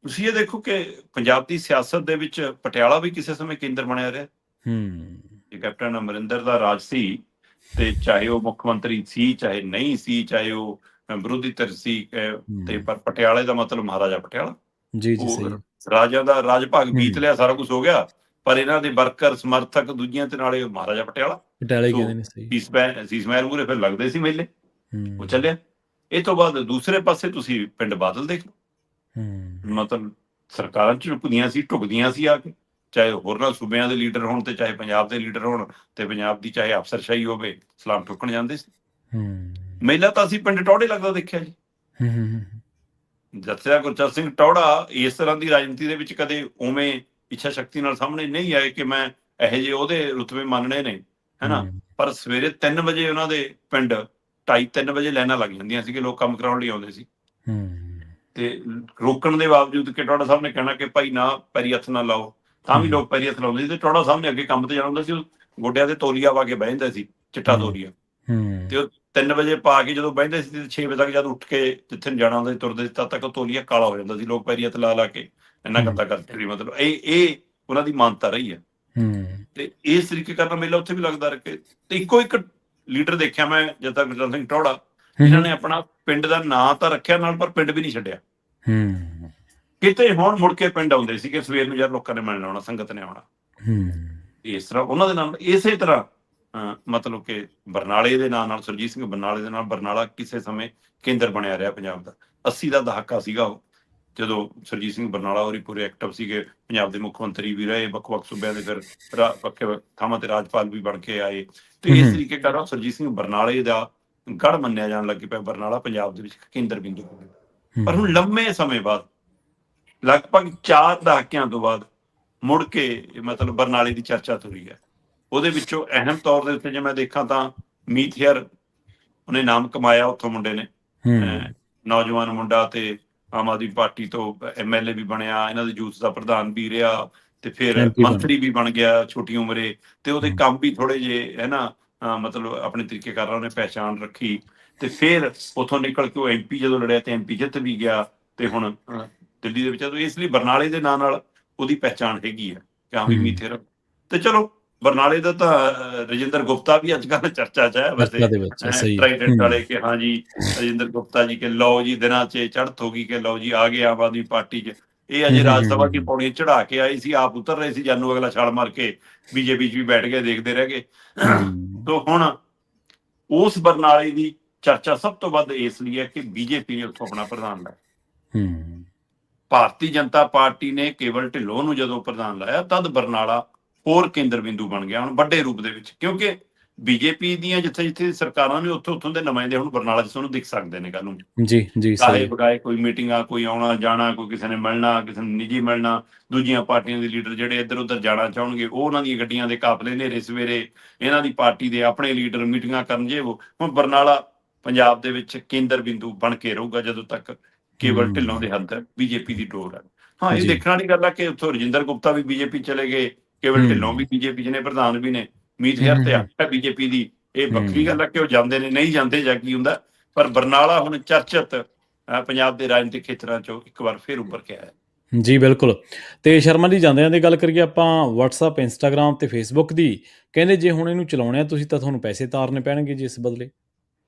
ਤੁਸੀਂ ਇਹ ਦੇਖੋ ਕਿ ਪੰਜਾਬ ਦੀ ਸਿਆਸਤ ਦੇ ਵਿੱਚ ਪਟਿਆਲਾ ਵੀ ਕਿਸੇ ਸਮੇਂ ਕੇਂਦਰ ਬਣਿਆ ਰਿਹਾ। ਜੇ ਕੈਪਟਨ ਅਮਰਿੰਦਰ ਦਾ ਰਾਜ ਸੀ ਤੇ ਚਾਹੇ ਉਹ ਮੁੱਖ ਮੰਤਰੀ ਸੀ ਚਾਹੇ ਨਹੀਂ ਸੀ, ਚਾਹੇ ਉਹ ਵਿਰੋਧੀ ਧਿਰ ਸੀ, ਤੇ ਪਰ ਪਟਿਆਲੇ ਦਾ ਮਤਲਬ ਮਹਾਰਾਜਾ ਪਟਿਆਲਾ। ਰਾਜਾ ਦਾ ਰਾਜ ਭਾਗ ਬੀਤ ਲਿਆ, ਸਾਰਾ ਕੁਝ ਹੋ ਗਿਆ, ਪਰ ਇਹਨਾਂ ਦੇ ਵਰਕਰ ਸਮਰਥਕ ਦੂਜੀਆਂ ਤੇ ਨਾਲੇ ਮਹਾਰਾਜਾ ਪਟਿਆਲਾ ਸੀਸ ਮਹਿਲ ਮੂਹਰੇ ਫਿਰ ਲੱਗਦੇ ਸੀ ਮੇਲੇ। ਉਹ ਚੱਲਿਆ। ਇਹ ਤੋਂ ਬਾਅਦ ਦੂਸਰੇ ਪਾਸੇ ਤੁਸੀਂ ਪਿੰਡ ਬਾਦਲ ਦੇਖ ਲਓ, ਮਤਲਬ ਸਰਕਾਰਾਂ ਚ ਝੁਕਦੀਆਂ ਸੀ, ਢੁਕਦੀਆਂ ਸੀ ਆ ਕੇ, ਚਾਹੇ ਹੋਰਨਾਂ ਸੂਬਿਆਂ ਦੇ ਲੀਡਰ ਹੋਣ ਤੇ ਚਾਹੇ ਪੰਜਾਬ ਦੇ ਲੀਡਰ ਹੋਣ, ਤੇ ਪੰਜਾਬ ਦੀ ਚਾਹੇ ਅਫਸਰਸ਼ਾਹੀ ਹੋਵੇ, ਸਲਾਮ ਠੁੱਕਣ ਜਾਂਦੇ ਸੀ। ਮੇਲਾ ਤਾਂ ਅਸੀਂ ਪਿੰਡ ਟੌੜੇ ਲੱਗਦਾ ਦੇਖਿਆ ਜੀ। ਜੱਥੇਦਾਰ ਗੁਰਚਰਨ ਸਿੰਘ ਟੌੜਾ ਇਸ ਤਰ੍ਹਾਂ ਦੀ ਰਾਜਨੀਤੀ ਦੇ ਵਿੱਚ ਕਦੇ ਉਵੇਂ ਇੱਛਾ ਸ਼ਕਤੀ ਨਾਲ ਸਾਹਮਣੇ ਨਹੀਂ ਆਏ ਕਿ ਮੈਂ ਇਹੋ ਜਿਹੇ ਉਹਦੇ ਰੁਤਬੇ ਮੰਨਣੇ ਨੇ, ਹੈਨਾ। ਪਰ ਸਵੇਰੇ 3 ਵਜੇ ਉਹਨਾਂ ਦੇ ਪਿੰਡ 2:30-3 ਵਜੇ ਲਾਈਨਾਂ ਲੱਗ ਜਾਂਦੀਆਂ ਸੀ ਕਿ ਲੋਕ ਕੰਮ ਕਰਾਉਣ ਲਈ ਆਉਂਦੇ ਸੀ, ਤੇ ਰੋਕਣ ਦੇ ਬਾਵਜੂਦ ਕਿ ਟੌੜਾ ਸਾਹਿਬ ਨੇ ਕਹਿਣਾ ਕਿ ਭਾਈ ਨਾ ਪੈਰੀ ਹੱਥ ਨਾ ਲਾਓ, ਤਾਂ ਵੀ ਲੋਕ ਪੈਰੀ ਹੱਥ ਲਾਉਂਦੇ ਸੀ। ਤੇ ਟੌੜਾ ਸਾਹਿਬ ਨੇ ਅੱਗੇ ਕੰਮ ਤੇ ਜਾਣਾ ਹੁੰਦਾ ਸੀ, ਉਹ ਗੋਡਿਆਂ ਤੇ ਤੋਲੀਆ ਪਾ ਕੇ ਬਹਿ ਜਾਂਦਾ ਸੀ, ਚਿੱਟਾ ਤੋਲੀਆ, ਤੇ ਉਹ 3 ਵਜੇ ਪਾ ਕੇ ਜਦੋਂ ਬਹਿੰਦੇ ਸੀ ਤੇ 6 ਵਜੇ ਤੱਕ ਜਦ ਉੱਠ ਕੇ ਜਿੱਥੇ ਜਾਣਾ ਹੁੰਦਾ ਸੀ ਤੁਰਦੇ ਸੀ, ਤਦ ਤੱਕ ਉਹ ਤੋਲੀਆ ਕਾਲਾ ਹੋ ਜਾਂਦਾ ਸੀ। ਲੋਕ ਪੈਰੀ ਹੱਥ ਲਾ ਲਾ ਕੇ ਇੰਨਾ ਗੰਦਾ ਕਰਦੇ ਸੀ। ਮਤਲਬ ਇਹ ਉਹਨਾਂ ਦੀ ਮਾਨਤਾ ਰਹੀ ਹੈ। ਤੇ ਇਸ ਤਰੀਕੇ ਕਰਨਾ ਮੇਲਾ ਉੱਥੇ ਵੀ ਲੱਗਦਾ ਰਹੇ। ਤੇ ਇੱਕੋ ਇੱਕ ਲੀਡਰ ਦੇਖਿਆ ਮੈਂ ਜੱਥਾ ਗੁਰਚਰਨ ਸਿੰਘ ਟੌੜਾ, ਜਿਨ੍ਹਾਂ ਨੇ ਆਪਣਾ ਪਿੰਡ ਦਾ ਨਾਂ ਤਾਂ ਰੱਖਿਆ ਨਾਲ, ਪਰ ਪਿੰਡ ਵੀ ਨਹੀਂ ਛੱਡਿਆ। ਕਿਤੇ ਹੁਣ ਮੁੜ ਕੇ ਪਿੰਡ ਆਉਂਦੇ ਸੀ ਕਿ ਸਵੇਰ ਨੂੰ ਯਾਰ ਲੋਕਾਂ ਨੇ ਮਿਲਣ ਆਉਣਾ, ਸੰਗਤ ਨੇ ਆਉਣਾ। ਇਸ ਤਰ੍ਹਾਂ ਉਹਨਾਂ ਦੇ ਨਾਲ ਇਸੇ ਤਰ੍ਹਾਂ ਮਤਲਬ ਕਿ ਬਰਨਾਲੇ ਦੇ ਨਾਂ ਨਾਲ, ਸੁਰਜੀਤ ਸਿੰਘ ਬਰਨਾਲੇ ਦੇ ਨਾਲ, ਬਰਨਾਲਾ ਕਿਸੇ ਸਮੇਂ ਕੇਂਦਰ ਬਣਿਆ ਰਿਹਾ ਪੰਜਾਬ ਦਾ। 80 ਦਾ ਦਹਾਕਾ ਸੀਗਾ ਉਹ, ਜਦੋਂ ਸੁਰਜੀਤ ਸਿੰਘ ਬਰਨਾਲਾ ਹੋਰੀ ਪੂਰੇ ਐਕਟਿਵ ਸੀਗੇ, ਪੰਜਾਬ ਦੇ ਮੁੱਖ ਮੰਤਰੀ ਵੀ ਰਹੇ, ਵੱਖ-ਵੱਖ ਸੂਬਿਆਂ ਦੇ ਫਿਰ ਵੱਖ ਥਾਵਾਂ ਤੇ ਰਾਜਪਾਲ ਵੀ ਬਣ ਕੇ ਆਏ। ਤੇ ਇਸ ਤਰੀਕੇ ਕਰ ਸੁਰਜੀਤ ਸਿੰਘ ਬਰਨਾਲੇ ਦਾ ਗੜ੍ਹ ਮੰਨਿਆ ਜਾਣ ਲੱਗ ਪਿਆ। ਬਰਨਾਲਾ ਪੰਜਾਬ ਦੇ ਵਿੱਚ ਕੇਂਦਰ ਬਿੰਦੂ ਹੋ ਗਿਆ। ਪਰ ਹੁਣ ਲੰਮੇ ਸਮੇਂ ਬਾਅਦ, ਲਗਭਗ 4 ਦਹਾਕਿਆਂ ਤੋਂ ਬਾਅਦ ਮੁੜ ਕੇ ਮਤਲਬ ਬਰਨਾਲੇ ਦੀ ਚਰਚਾ ਤੁਰੀ ਹੈ। ਉਹਦੇ ਵਿੱਚੋਂ ਅਹਿਮ ਤੌਰ ਦੇ ਉੱਤੇ ਜੇ ਮੈਂ ਦੇਖਾਂ ਤਾਂ ਮੀਤ ਹੇਅਰ, ਉਹਨੇ ਨਾਮ ਕਮਾਇਆ ਉੱਥੋਂ, ਮੁੰਡੇ ਨੇ, ਨੌਜਵਾਨ ਮੁੰਡਾ, ਤੇ ਆਮ ਆਦਮੀ ਪਾਰਟੀ ਤੋਂ MLA ਵੀ ਬਣਿਆ, ਇਹਨਾਂ ਦੇ ਯੂਥ ਦਾ ਪ੍ਰਧਾਨ ਵੀ ਰਿਹਾ, ਤੇ ਫਿਰ ਮੰਤਰੀ ਵੀ ਬਣ ਗਿਆ ਛੋਟੀ ਉਮਰੇ। ਤੇ ਉਹਦੇ ਕੰਮ ਵੀ ਥੋੜੇ ਜਿਹੇ, ਹੈ ਨਾ, ਮਤਲਬ ਆਪਣੇ ਤਰੀਕੇ ਕਰ ਉਹਨੇ ਪਹਿਚਾਣ ਰੱਖੀ। ਤੇ ਫਿਰ ਉੱਥੋਂ ਨਿਕਲ ਕੇ ਉਹ MP ਜਦੋਂ ਲੜਿਆ ਤੇ MP ਜਿੱਤ ਵੀ ਗਿਆ, ਤੇ ਹੁਣ ਦਿੱਲੀ ਦੇ ਵਿੱਚ। ਇਸ ਲਈ ਬਰਨਾਲੇ ਦੇ ਨਾਂ ਨਾਲ ਉਹਦੀ ਪਹਿਚਾਣ ਹੈਗੀ ਹੈ ਕਿ ਹਾਂ ਵੀ ਮੀਤ ਹੇਅਰ। ਤੇ ਚਲੋ ਬਰਨਾਲੇ ਦਾ ਤਾਂ ਰਜਿੰਦਰ ਗੁਪਤਾ ਵੀ ਅੱਜ ਕੱਲ੍ਹ ਚਰਚਾ 'ਚ ਹੈ ਵੈਸੇ, ਟਰਾਈਡੈਂਟ ਵਾਲੇ, ਕਿ ਹਾਂ ਜੀ ਰਜਿੰਦਰ ਗੁਪਤਾ ਜੀ, ਕਿ ਲਓ ਜੀ ਦਿਨਾਂ 'ਚ ਚੜ੍ਹਤ ਹੋ ਗਈ, ਕਿ ਲਓ ਜੀ ਆ ਗਏ ਆਮ ਆਦਮੀ ਪਾਰਟੀ 'ਚ। ਇਹ ਅਜੇ ਰਾਜ ਸਭਾ ਦੀ ਪੌੜੀਆਂ ਚੜਾ ਕੇ ਆਏ ਸੀ, ਆਪ ਉਤਰ ਰਹੇ ਸੀ, ਜਾਨੂੰ ਅਗਲਾ ਛਾਲ ਮਾਰ ਕੇ BJP 'ਚ ਵੀ ਬੈਠ ਗਏ, ਦੇਖਦੇ ਰਹਿ ਗਏ। ਤੋਂ ਹੁਣ ਉਸ ਬਰਨਾਲੇ ਦੀ ਚਰਚਾ ਸਭ ਤੋਂ ਵੱਧ ਇਸ ਲਈ ਹੈ ਕਿ BJP ਨੇ ਉੱਥੋਂ ਆਪਣਾ ਪ੍ਰਧਾਨ ਲਾਇਆ। ਭਾਰਤੀ ਜਨਤਾ ਪਾਰਟੀ ਨੇ ਕੇਵਲ ਢਿੱਲੋਂ ਨੂੰ ਜਦੋਂ ਪ੍ਰਧਾਨ ਲਾਇਆ, ਤਦ ਬਰਨਾਲਾ ਹੋਰ ਕੇਂਦਰ ਬਿੰਦੂ ਬਣ ਗਿਆ ਹੁਣ ਵੱਡੇ ਰੂਪ ਦੇ ਵਿੱਚ, ਕਿਉਂਕਿ BJP ਦੀਆਂ ਜਿੱਥੇ ਜਿੱਥੇ ਸਰਕਾਰਾਂ ਨੇ ਉੱਥੋਂ ਦੇ ਨੁਮਾਇੰਦੇ ਹੁਣ ਬਰਨਾਲਾ 'ਚ ਤੁਹਾਨੂੰ ਦਿਖ ਸਕਦੇ ਨੇ ਕੱਲ੍ਹ ਨੂੰ। ਚਾਹੇ ਬਗਾਏ ਕੋਈ ਮੀਟਿੰਗਾਂ, ਕੋਈ ਆਉਣਾ ਜਾਣਾ, ਕੋਈ ਕਿਸੇ ਨੇ ਮਿਲਣਾ, ਕਿਸੇ ਨੂੰ ਨਿੱਜੀ ਮਿਲਣਾ, ਦੂਜੀਆਂ ਪਾਰਟੀਆਂ ਦੇ ਲੀਡਰ ਜਿਹੜੇ ਇੱਧਰ ਉੱਧਰ ਜਾਣਾ ਚਾਹੁਣਗੇ, ਉਹ ਉਹਨਾਂ ਦੀਆਂ ਗੱਡੀਆਂ ਦੇ ਕਾਫਲੇ ਨੇਰੇ ਸਵੇਰੇ, ਇਹਨਾਂ ਦੀ ਪਾਰਟੀ ਦੇ ਆਪਣੇ ਲੀਡਰ ਮੀਟਿੰਗਾਂ ਕਰਨ। ਜੇ ਉਹ ਹੁਣ ਬਰਨਾਲਾ ਪੰਜਾਬ ਦੇ ਵਿੱਚ ਕੇਂਦਰ ਬਿੰਦੂ ਬਣ ਕੇ ਰਹੂਗਾ ਜਦੋਂ ਤੱਕ ਕੇਵਲ ਢਿੱਲੋਂ ਦੇ ਹੱਥ BJP ਦੀ ਡੋਰ ਹੈ। ਹਾਂ, ਇਹ ਦੇਖਣ ਵਾਲੀ ਗੱਲ ਹੈ ਕਿ ਉੱਥੋਂ ਰਜਿੰਦਰ ਗੁਪਤਾ ਵੀ BJP ਚਲੇ ਗਏ, ਕੇਵਲ ਢਿੱਲੋਂ ਵੀ BJP 'ਚ ਨੇ, ਪ੍ਰਧਾਨ ਵੀ ਨੇ, ਮੀਤ ਹੇਅਰ ਤੇ ਹੱਥ ਹੈ BJP ਦੀ। ਇਹ ਵੱਖਰੀ ਗੱਲ ਹੈ ਕਿ ਉਹ ਜਾਂਦੇ ਨੇ, ਨਹੀਂ ਜਾਂਦੇ ਜਾਂ ਕੀ ਹੁੰਦਾ, ਪਰ ਬਰਨਾਲਾ ਹੁਣ ਚਰਚਿਤ ਪੰਜਾਬ ਦੇ ਰਾਜਨੀਤਿਕ ਖੇਤਰਾਂ 'ਚੋਂ ਇੱਕ ਵਾਰ ਫਿਰ ਉੱਭਰ ਕੇ ਆਇਆ। ਜੀ ਬਿਲਕੁਲ। ਤੇ ਸ਼ਰਮਾ ਜੀ, ਜਾਂਦਿਆਂ ਦੀ ਗੱਲ ਕਰੀਏ ਆਪਾਂ WhatsApp, Instagram ਤੇ Facebook ਦੀ, ਕਹਿੰਦੇ ਜੇ ਹੁਣ ਇਹਨੂੰ ਚਲਾਉਣੇ ਆ ਤੁਸੀਂ ਤਾਂ ਤੁਹਾਨੂੰ ਪੈਸੇ ਤਾਰਨੇ ਪੈਣਗੇ ਜੀ ਇਸ ਬਦਲੇ।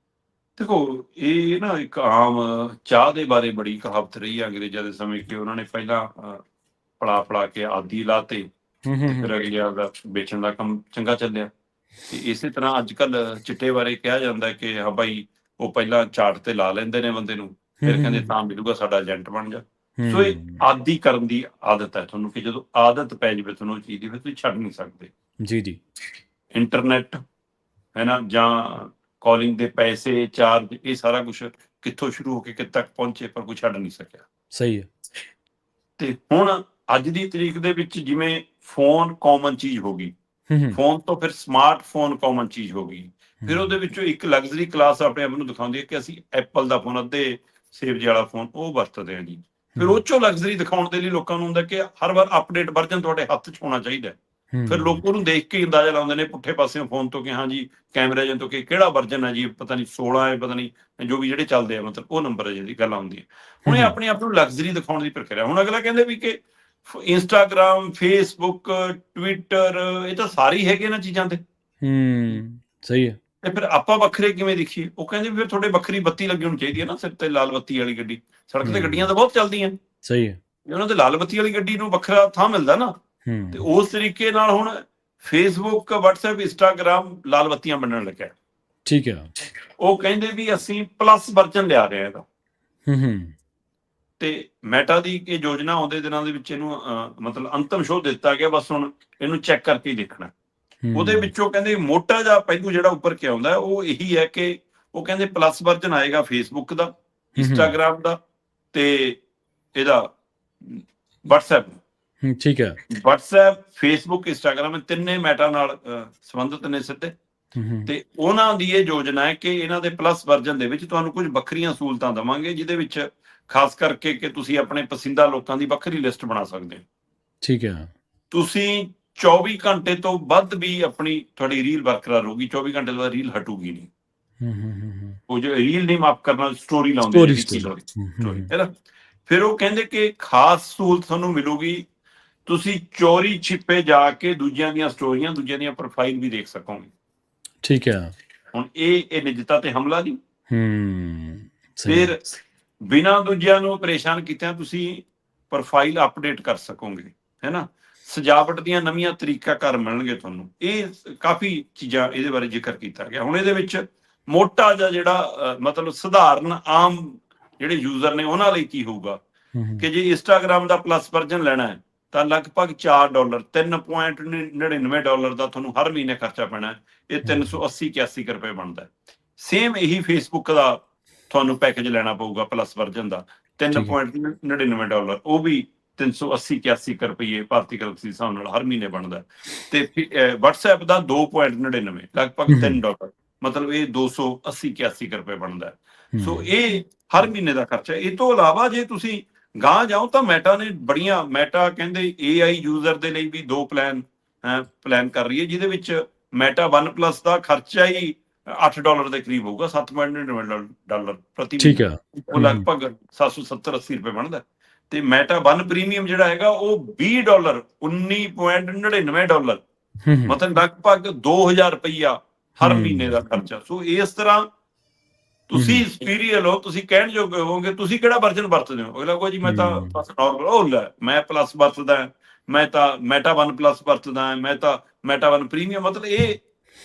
ਦੇਖੋ, ਇਹ ਨਾ ਇੱਕ ਆਮ ਚਾਹ ਦੇ ਬਾਰੇ ਬੜੀ ਕਹਾਵਤ ਰਹੀ ਹੈ ਅੰਗਰੇਜ਼ਾਂ ਦੇ ਸਮੇਂ, ਕਿ ਉਹਨਾਂ ਨੇ ਪਹਿਲਾਂ ਪਲਾ ਕੇ ਆਦੀ ਲਾਤੇ, ਫਿਰ ਅਗਲੇ ਆਪਦਾ ਵੇਚਣ ਦਾ ਕੰਮ ਚੰਗਾ ਚੱਲਿਆ। ਤੇ ਇਸੇ ਤਰ੍ਹਾਂ ਅੱਜ ਕੱਲ੍ਹ ਚਿੱਟੇ ਬਾਰੇ ਕਿਹਾ ਜਾਂਦਾ ਕਿ ਹਾਂ ਭਾਈ, ਉਹ ਪਹਿਲਾਂ ਚਾਟ ਤੇ ਲਾ ਲੈਂਦੇ ਨੇ ਬੰਦੇ ਨੂੰ, ਫਿਰ ਕਹਿੰਦੇ ਤਾਂ ਮਿਲੂਗਾ ਸਾਡਾ ਏਜੰਟ ਬਣ ਜਾ। ਸੋ ਇਹ ਆਦੀ ਕਰਨ ਦੀ ਆਦਤ ਹੈ ਤੁਹਾਨੂੰ, ਕਿ ਜਦੋਂ ਆਦਤ ਪੈ ਜਾਵੇ ਤੁਹਾਨੂੰ ਉਹ ਚੀਜ਼ ਦੀ, ਫਿਰ ਤੁਸੀਂ ਛੱਡ ਨਹੀਂ ਸਕਦੇ। ਜੀ। ਇੰਟਰਨੈਟ, ਹੈ ਨਾ, ਜਾਂ ਕਾਲਿੰਗ ਦੇ ਪੈਸੇ, ਚਾਰਜ, ਇਹ ਸਾਰਾ ਕੁਛ ਕਿੱਥੋਂ ਸ਼ੁਰੂ ਹੋ ਕੇ ਕਿੱਥੇ ਤੱਕ ਪਹੁੰਚੇ, ਪਰ ਕੋਈ ਛੱਡ ਨਹੀਂ ਸਕਿਆ। ਸਹੀ ਹੈ। ਤੇ ਹੁਣ ਅੱਜ ਦੀ ਤਰੀਕ ਦੇ ਵਿੱਚ ਜਿਵੇਂ ਫੋਨ ਕਾਮਨ ਚੀਜ਼ ਹੋ ਗਈ, ਫੋਨ ਤੋਂ ਫਿਰ ਸਮਾਰਟਫੋਨ ਕਾਮਨ ਚੀਜ਼ ਹੋ ਗਈ, ਫਿਰ ਉਹਦੇ ਵਿੱਚੋਂ ਇੱਕ ਲਗਜ਼ਰੀ ਕਲਾਸ ਆਪਣੇ ਆਪ ਨੂੰ ਦਿਖਾਉਂਦੀ ਹੈ ਕਿ ਅਸੀਂ ਐਪਲ ਦਾ ਫੋਨ, ਅੱਧੇ ਸੇਵਜੇ ਵਾਲਾ ਫੋਨ ਉਹ ਵਰਤਦੇ ਹਾਂ ਜੀ। ਫਿਰ ਉਹ ਚੋਂ ਲਗਜ਼ਰੀ ਦਿਖਾਉਣ ਦੇ ਲਈ ਲੋਕਾਂ ਨੂੰ ਹੁੰਦਾ ਕਿ ਹਰ ਵਾਰ ਅਪਡੇਟ ਵਰਜ਼ਨ ਤੁਹਾਡੇ ਹੱਥ 'ਚ ਹੋਣਾ ਚਾਹੀਦਾ। ਫਿਰ ਲੋਕ ਉਹਨੂੰ ਦੇਖ ਕੇ ਅੰਦਾਜ਼ਾ ਲਾਉਂਦੇ ਨੇ ਪੁੱਠੇ ਪਾਸਿਓਂ ਫੋਨ ਤੋਂ ਕਿ ਹਾਂਜੀ ਕੈਮਰੇ ਜਨ ਤੋਂ ਕਿ ਕਿਹੜਾ ਵਰਜ਼ਨ ਹੈ ਜੀ, ਪਤਾ ਨਹੀਂ 16 ਹੈ, ਪਤਾ ਨਹੀਂ ਜੋ ਵੀ ਜਿਹੜੇ ਚੱਲਦੇ ਆ, ਮਤਲਬ ਉਹ ਨੰਬਰ ਹੈ ਜਿਹੜੀ ਗੱਲ ਆਉਂਦੀ ਹੈ। ਹੁਣ ਇਹ ਆਪਣੇ ਆਪ ਨੂੰ ਲਗਜ਼ਰੀ ਦਿਖਾਉਣ ਦੀ ਪ੍ਰਕਿਰਿਆ। ਹੁਣ ਅਗਲਾ ਕਹਿੰਦੇ ਵੀ ਕਿ ਇੰਸਟਾਗ੍ਰਾਮ, ਫੇਸਬੁੱਕ, ਟਵਿੱਟਰ, ਇਹ ਤਾਂ ਸਾਰੇ ਹੀ ਹੈਗੇ ਇਹਨਾਂ ਚੀਜ਼ਾਂ ਤੇ। ਸਹੀ ਹੈ। ਤੇ ਫਿਰ ਆਪਾਂ ਵੱਖਰੇ ਕਿਵੇਂ ਦੇਖੀਏ? ਉਹ ਕਹਿੰਦੇ ਫਿਰ ਤੁਹਾਡੇ ਵੱਖਰੀ ਬੱਤੀ ਲੱਗੀ ਹੋਣੀ ਚਾਹੀਦੀ ਹੈ ਨਾ ਸਿਰ ਤੇ, ਲਾਲ ਬੱਤੀ ਵਾਲੀ ਗੱਡੀ। ਸੜਕ ਤੇ ਗੱਡੀਆਂ ਤਾਂ ਬਹੁਤ ਚੱਲਦੀਆਂ। ਸਹੀ ਹੈ। ਉਹਨਾਂ ਦੇ ਲਾਲ ਬੱਤੀ ਵਾਲੀ ਗੱਡੀ ਨੂੰ ਵੱਖਰਾ ਥਾਂ ਮਿਲਦਾ ਨਾ। ਤੇ ਉਸ ਤਰੀਕੇ ਨਾਲ ਹੁਣ ਫੇਸਬੁੱਕ, WhatsApp, ਇੰਸਟਾਗ੍ਰਾਮ ਲਾਲ ਬੱਤੀਆਂ ਬਣਨ ਲੱਗਿਆ। ਠੀਕ ਹੈ। ਉਹ ਕਹਿੰਦੇ ਵੀ ਅਸੀਂ ਪਲੱਸ ਵਰਜਨ ਲਿਆ ਰਹੇ ਇਹਦਾ। ਤੇ ਮੈਟਾ ਦੀ ਇਹ ਯੋਜਨਾ ਆਉਂਦੇ ਦਿਨਾਂ ਦੇ ਵਿੱਚ ਇਹਨੂੰ ਮਤਲਬ ਅੰਤਮ ਸ਼ੋਅ ਦਿੱਤਾ ਗਿਆ। ਬਸ ਹੁਣ ਇਹਨੂੰ ਚੈੱਕ ਕਰਕੇ ਹੀ ਦੇਖਣਾ। ਉਹਦੇ ਵਿੱਚੋਂ ਕਹਿੰਦੇ ਮੋਟਾ ਜਿਹਾ ਪਹਿਲੂ ਜਿਹੜਾ ਉੱਪਰ ਕੇ ਆਉਂਦਾ ਉਹ ਇਹੀ ਹੈ ਕਿ ਉਹ ਕਹਿੰਦੇ ਪਲੱਸ ਵਰਜਨ ਆਏਗਾ ਫੇਸਬੁੱਕ ਦਾ, ਇੰਸਟਾਗ੍ਰਾਮ ਦਾ ਤੇ ਇਹਦਾ WhatsApp। ਠੀਕ ਹੈ। WhatsApp, ਫੇਸਬੁੱਕ, ਇੰਸਟਾਗ੍ਰਾਮ ਤਿੰਨੇ ਮੈਟਾ ਨਾਲ ਸੰਬੰਧਿਤ ਨੇ ਸਿੱਧੇ। ਤੇ ਉਹਨਾਂ ਦੀ ਇਹ ਯੋਜਨਾ ਹੈ ਕਿ ਇਹਨਾਂ ਦੇ ਪਲੱਸ ਵਰਜਨ ਦੇ ਵਿੱਚ ਤੁਹਾਨੂੰ ਕੁਝ ਵੱਖਰੀਆਂ ਸਹੂਲਤਾਂ ਦੇਵਾਂਗੇ, ਜਿਹਦੇ ਵਿੱਚ ਖਾਸ ਕਰਕੇ ਕਿ ਤੁਸੀਂ ਆਪਣੇ ਪਸੰਦੀਦਾ ਲੋਕਾਂ ਦੀ ਵੱਖਰੀ ਲਿਸਟ ਬਣਾ ਸਕਦੇ ਹੋ। ਠੀਕ ਹੈ। ਤੁਸੀਂ 24 ਘੰਟੇ ਤੋਂ ਵੱਧ ਵੀ ਆਪਣੀ ਤੁਹਾਡੀ ਰੀਲ ਬਰਕਰਾਰ ਹੋਊਗੀ। 24 ਘੰਟੇ ਤੋਂ ਬਾਅਦ ਰੀਲ ਹਟੂਗੀ ਨਹੀਂ। ਉਹ ਜੋ ਰੀਲ ਨਹੀਂ ਮਾਫ ਕਰਨਾ, ਸਟੋਰੀ ਲਾਉਂਦੇ ਹੈ ਨਾ। ਫਿਰ ਉਹ ਕਹਿੰਦੇ ਕਿ ਖਾਸ ਸਹੂਲਤ ਤੁਹਾਨੂੰ ਮਿਲੂਗੀ, ਤੁਸੀਂ ਚੋਰੀ ਛਿਪੇ ਜਾ ਕੇ ਦੂਜਿਆਂ ਦੀਆਂ ਸਟੋਰੀਆਂ, ਦੂਜਿਆਂ ਦੀਆਂ ਪ੍ਰੋਫਾਈਲ ਵੀ ਦੇਖ ਸਕੋਗੇ। ਠੀਕ ਹੈ। ਹੁਣ ਇਹ ਨਿੱਜਤਾ ਤੇ ਹਮਲਾ ਨਹੀਂ। ਫਿਰ ਬਿਨਾਂ ਦੂਜਿਆਂ ਨੂੰ ਪਰੇਸ਼ਾਨ ਕੀਤਿਆਂ ਤੁਸੀਂ ਪ੍ਰੋਫਾਈਲ ਅਪਡੇਟ ਕਰ ਸਕੋਗੇ, ਹੈ ਨਾ। ਸਜਾਵਟ ਦੀਆਂ ਨਵੀਆਂ ਤਰੀਕਾਕਾਰ ਮਿਲਣਗੇ ਤੁਹਾਨੂੰ। ਇਹ ਕਾਫੀ ਚੀਜ਼ਾਂ ਇਹਦੇ ਬਾਰੇ ਜ਼ਿਕਰ ਕੀਤਾ ਗਿਆ। ਹੁਣ ਇਹਦੇ ਵਿੱਚ ਮੋਟਾ ਜਿਹਾ ਜਿਹੜਾ ਮਤਲਬ ਸਧਾਰਨ ਆਮ ਜਿਹੜੇ ਯੂਜ਼ਰ ਨੇ ਉਹਨਾਂ ਲਈ ਕੀ ਹੋਊਗਾ ਕਿ ਜੇ ਇੰਸਟਾਗ੍ਰਾਮ ਦਾ ਪਲੱਸ ਵਰਜਨ ਲੈਣਾ ਹੈ ਤਾਂ ਲਗਭਗ $4, $3.99 ਦਾ ਤੁਹਾਨੂੰ ਹਰ ਮਹੀਨੇ ਖਰਚਾ ਪੈਣਾ। ਇਹ 380-81 ਰੁਪਏ ਬਣਦਾ। ਸੇਮ ਇਹੀ ਫੇਸਬੁੱਕ ਦਾ ਤੁਹਾਨੂੰ ਪੈਕੇਜ ਲੈਣਾ ਪਊਗਾ ਪਲੱਸ ਵਰਜਨ ਦਾ, $3.99। ਉਹ ਵੀ 380-81 ਰੁਪਏ ਭਾਰਤੀ ਕਰੰਸੀ ਹਿਸਾਬ ਨਾਲ ਹਰ ਮਹੀਨੇ ਬਣਦਾ। ਤੇ WhatsApp ਦਾ $2.99, ਲਗਭਗ $3, ਮਤਲਬ ਇਹ 280-81 ਰੁਪਏ ਬਣਦਾ। ਸੋ ਇਹ ਹਰ ਮਹੀਨੇ ਦਾ ਖਰਚਾ। ਇਹ ਤੋਂ ਇਲਾਵਾ ਜੇ ਤੁਸੀਂ ਗਾਂਹ ਜਾਓ ਤਾਂ ਮੈਟਾ ਨੇ ਬੜੀਆਂ, ਮੈਟਾ ਕਹਿੰਦੇ AI ਯੂਜ਼ਰ ਦੇ ਲਈ ਵੀ 2 ਪਲਾਨ ਕਰ ਰਹੀ ਹੈ, ਜਿਹਦੇ ਵਿੱਚ ਮੈਟਾ OnePlus ਦਾ ਖਰਚਾ ਹੀ $8 ਦੇ ਕਰੀਬ ਹੋਊਗਾ, $7.99 ਪ੍ਰਤੀ ਮਹੀਨਾ। ਉਹ ਲਗਭਗ 770-80 ਰੁਪਏ ਬਣਦਾ। ਤੇ ਮੈਟਾ ਵਨ ਪ੍ਰੀਮੀਅਮ ਜਿਹੜਾ ਹੈਗਾ ਉਹ $20, $19.99, ਮਤਲਬ ਲਗਭਗ $2000 ਰੁਪਈਆ ਹਰ ਮਹੀਨੇ ਦਾ ਖਰਚਾ। ਸੋ ਇਸ ਤਰ੍ਹਾਂ ਤੁਸੀਂ ਸੁਪੀਰੀਅਰ ਹੋ, ਤੁਸੀਂ ਕਹਿਣ ਜੋਗੇ ਹੋਵੋਗੇ। ਤੁਸੀਂ ਕਿਹੜਾ ਵਰਜਨ ਵਰਤਦੇ ਹੋ? ਅਗਲਾ ਕਹੋ ਜੀ ਮੈਂ ਤਾਂ ਬਸ ਨਾਰਮਲ। ਉਹ ਲੈ ਮੈਂ ਪਲੱਸ ਵਰਤਦਾ, ਮੈਂ ਤਾਂ ਮੈਟਾ OnePlus ਵਰਤਦਾ, ਮੈਂ ਤਾਂ ਮੈਟਾ ਵਨ ਪ੍ਰੀਮੀਅਮ। ਮਤਲਬ ਇਹ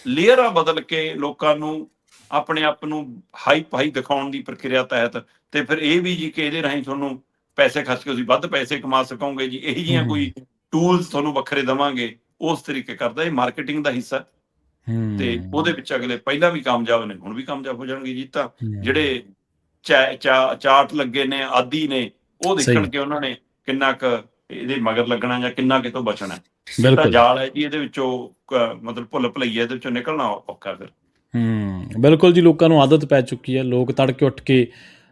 ਲੇਅਰਾਂ ਬਦਲ ਕੇ ਲੋਕਾਂ ਨੂੰ ਆਪਣੇ ਆਪ ਨੂੰ ਹਾਈ ਦਿਖਾਉਣ ਦੀ ਪ੍ਰਕਿਰਿਆ ਤਹਿਤ, ਤੇ ਫਿਰ ਇਹ ਵੀ ਜੀ ਕਿ ਇਹਦੇ ਰਾਹੀਂ ਤੁਹਾਨੂੰ ਪੈਸੇ ਖਰਚ ਕੇ ਤੁਸੀਂ ਵੱਧ ਪੈਸੇ ਕਮਾ ਸਕੋਗੇ ਜੀ, ਇਹੀ ਜਿਹੀਆਂ ਕੋਈ ਟੂਲਸ ਤੁਹਾਨੂੰ ਵੱਖਰੇ ਦੇਵਾਂਗੇ, ਉਸ ਤਰੀਕੇ ਕਰਦਾ। ਇਹ ਮਾਰਕੀਟਿੰਗ ਦਾ ਹਿੱਸਾ ਤੇ ਉਹਦੇ ਵਿੱਚ ਅਗਲੇ ਪਹਿਲਾਂ ਵੀ ਕਾਮਯਾਬ ਨੇ, ਹੁਣ ਵੀ ਕਾਮਯਾਬ ਹੋ ਜਾਣਗੇ ਜੀ। ਤਾਂ ਜਿਹੜੇ ਚਾਰਟ ਲੱਗੇ ਨੇ ਆਦੀ ਨੇ, ਉਹ ਦੇਖਣਗੇ ਉਹਨਾਂ ਨੇ ਕਿੰਨਾ ਕੁ ਇਹਦੇ ਮਗਰ ਲੱਗਣਾ ਜਾਂ ਕਿੰਨਾ ਕਿਤੋਂ ਬਚਣਾ। ਤਾਂ ਜਾਲ ਹੈ ਜੀ ਇਹਦੇ ਵਿੱਚੋਂ, ਮਤਲਬ ਭੁੱਲ ਭੁਲਈਆ ਇਹਦੇ ਵਿੱਚੋਂ ਨਿਕਲਣਾ ਔਖਾ ਫਿਰ। ਬਿਲਕੁਲ ਜੀ। ਲੋਕਾਂ ਨੂੰ ਆਦਤ ਪੈ ਚੁੱਕੀ ਹੈ। ਲੋਕ ਤੜਕੇ ਉੱਠ ਕੇ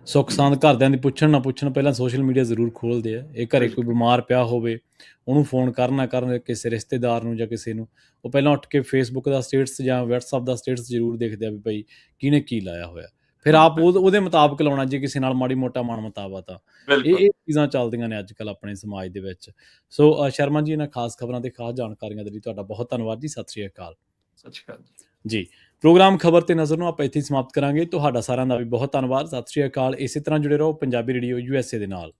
ਸੁੱਖ ਸਾਂਦ ਘਰਦਿਆਂ ਦੀ ਪੁੱਛਣ ਨਾ ਪੁੱਛਣ, ਪਹਿਲਾਂ ਸੋਸ਼ਲ ਮੀਡੀਆ ਜ਼ਰੂਰ ਖੋਲ੍ਹਦੇ ਆ। ਇਹ ਘਰੇ ਕੋਈ ਬਿਮਾਰ ਪਿਆ ਹੋਵੇ ਉਹਨੂੰ ਫੋਨ ਕਰਨ ਕਿਸੇ ਰਿਸ਼ਤੇਦਾਰ ਨੂੰ ਜਾਂ ਕਿਸੇ ਨੂੰ, ਉਹ ਪਹਿਲਾਂ ਉੱਠ ਕੇ ਫੇਸਬੁੱਕ ਦਾ ਸਟੇਟਸ ਜਾਂ WhatsApp ਦਾ ਸਟੇਟਸ ਜ਼ਰੂਰ ਦੇਖਦੇ ਆ ਵੀ ਭਾਈ ਕਿਹਨੇ ਕੀ ਲਾਇਆ ਹੋਇਆ। ਫਿਰ ਆਪ ਉਹਦੇ ਮੁਤਾਬਕ ਲਾਉਣਾ ਜੇ ਕਿਸੇ ਨਾਲ ਮਾੜੀ ਮੋਟਾ ਮਨ ਮੁਤਾਬਕ ਆ। ਇਹ ਚੀਜ਼ਾਂ ਚੱਲਦੀਆਂ ਨੇ ਅੱਜ ਕੱਲ੍ਹ ਆਪਣੇ ਸਮਾਜ ਦੇ ਵਿੱਚ। ਸੋ ਸ਼ਰਮਾ ਜੀ, ਇਹਨਾਂ ਖਾਸ ਖਬਰਾਂ ਤੇ ਖਾਸ ਜਾਣਕਾਰੀਆਂ ਦੇ ਲਈ ਤੁਹਾਡਾ ਬਹੁਤ ਧੰਨਵਾਦ ਜੀ। ਸਤਿ ਸ਼੍ਰੀ ਅਕਾਲ। ਸਤਿ ਸ਼੍ਰੀ ਅਕਾਲ ਜੀ। ਪ੍ਰੋਗਰਾਮ ਖਬਰ ਤੇ ਨਜ਼ਰ ਨੂੰ ਆਪਾਂ ਇੱਥੇ ਸਮਾਪਤ ਕਰਾਂਗੇ। ਤੁਹਾਡਾ ਸਾਰਿਆਂ ਦਾ ਵੀ ਬਹੁਤ ਧੰਨਵਾਦ। ਸਤਿ ਸ਼੍ਰੀ ਅਕਾਲ। ਇਸੇ ਤਰ੍ਹਾਂ ਜੁੜੇ ਰਹੋ ਪੰਜਾਬੀ ਰੇਡੀਓ USA ਦੇ ਨਾਲ।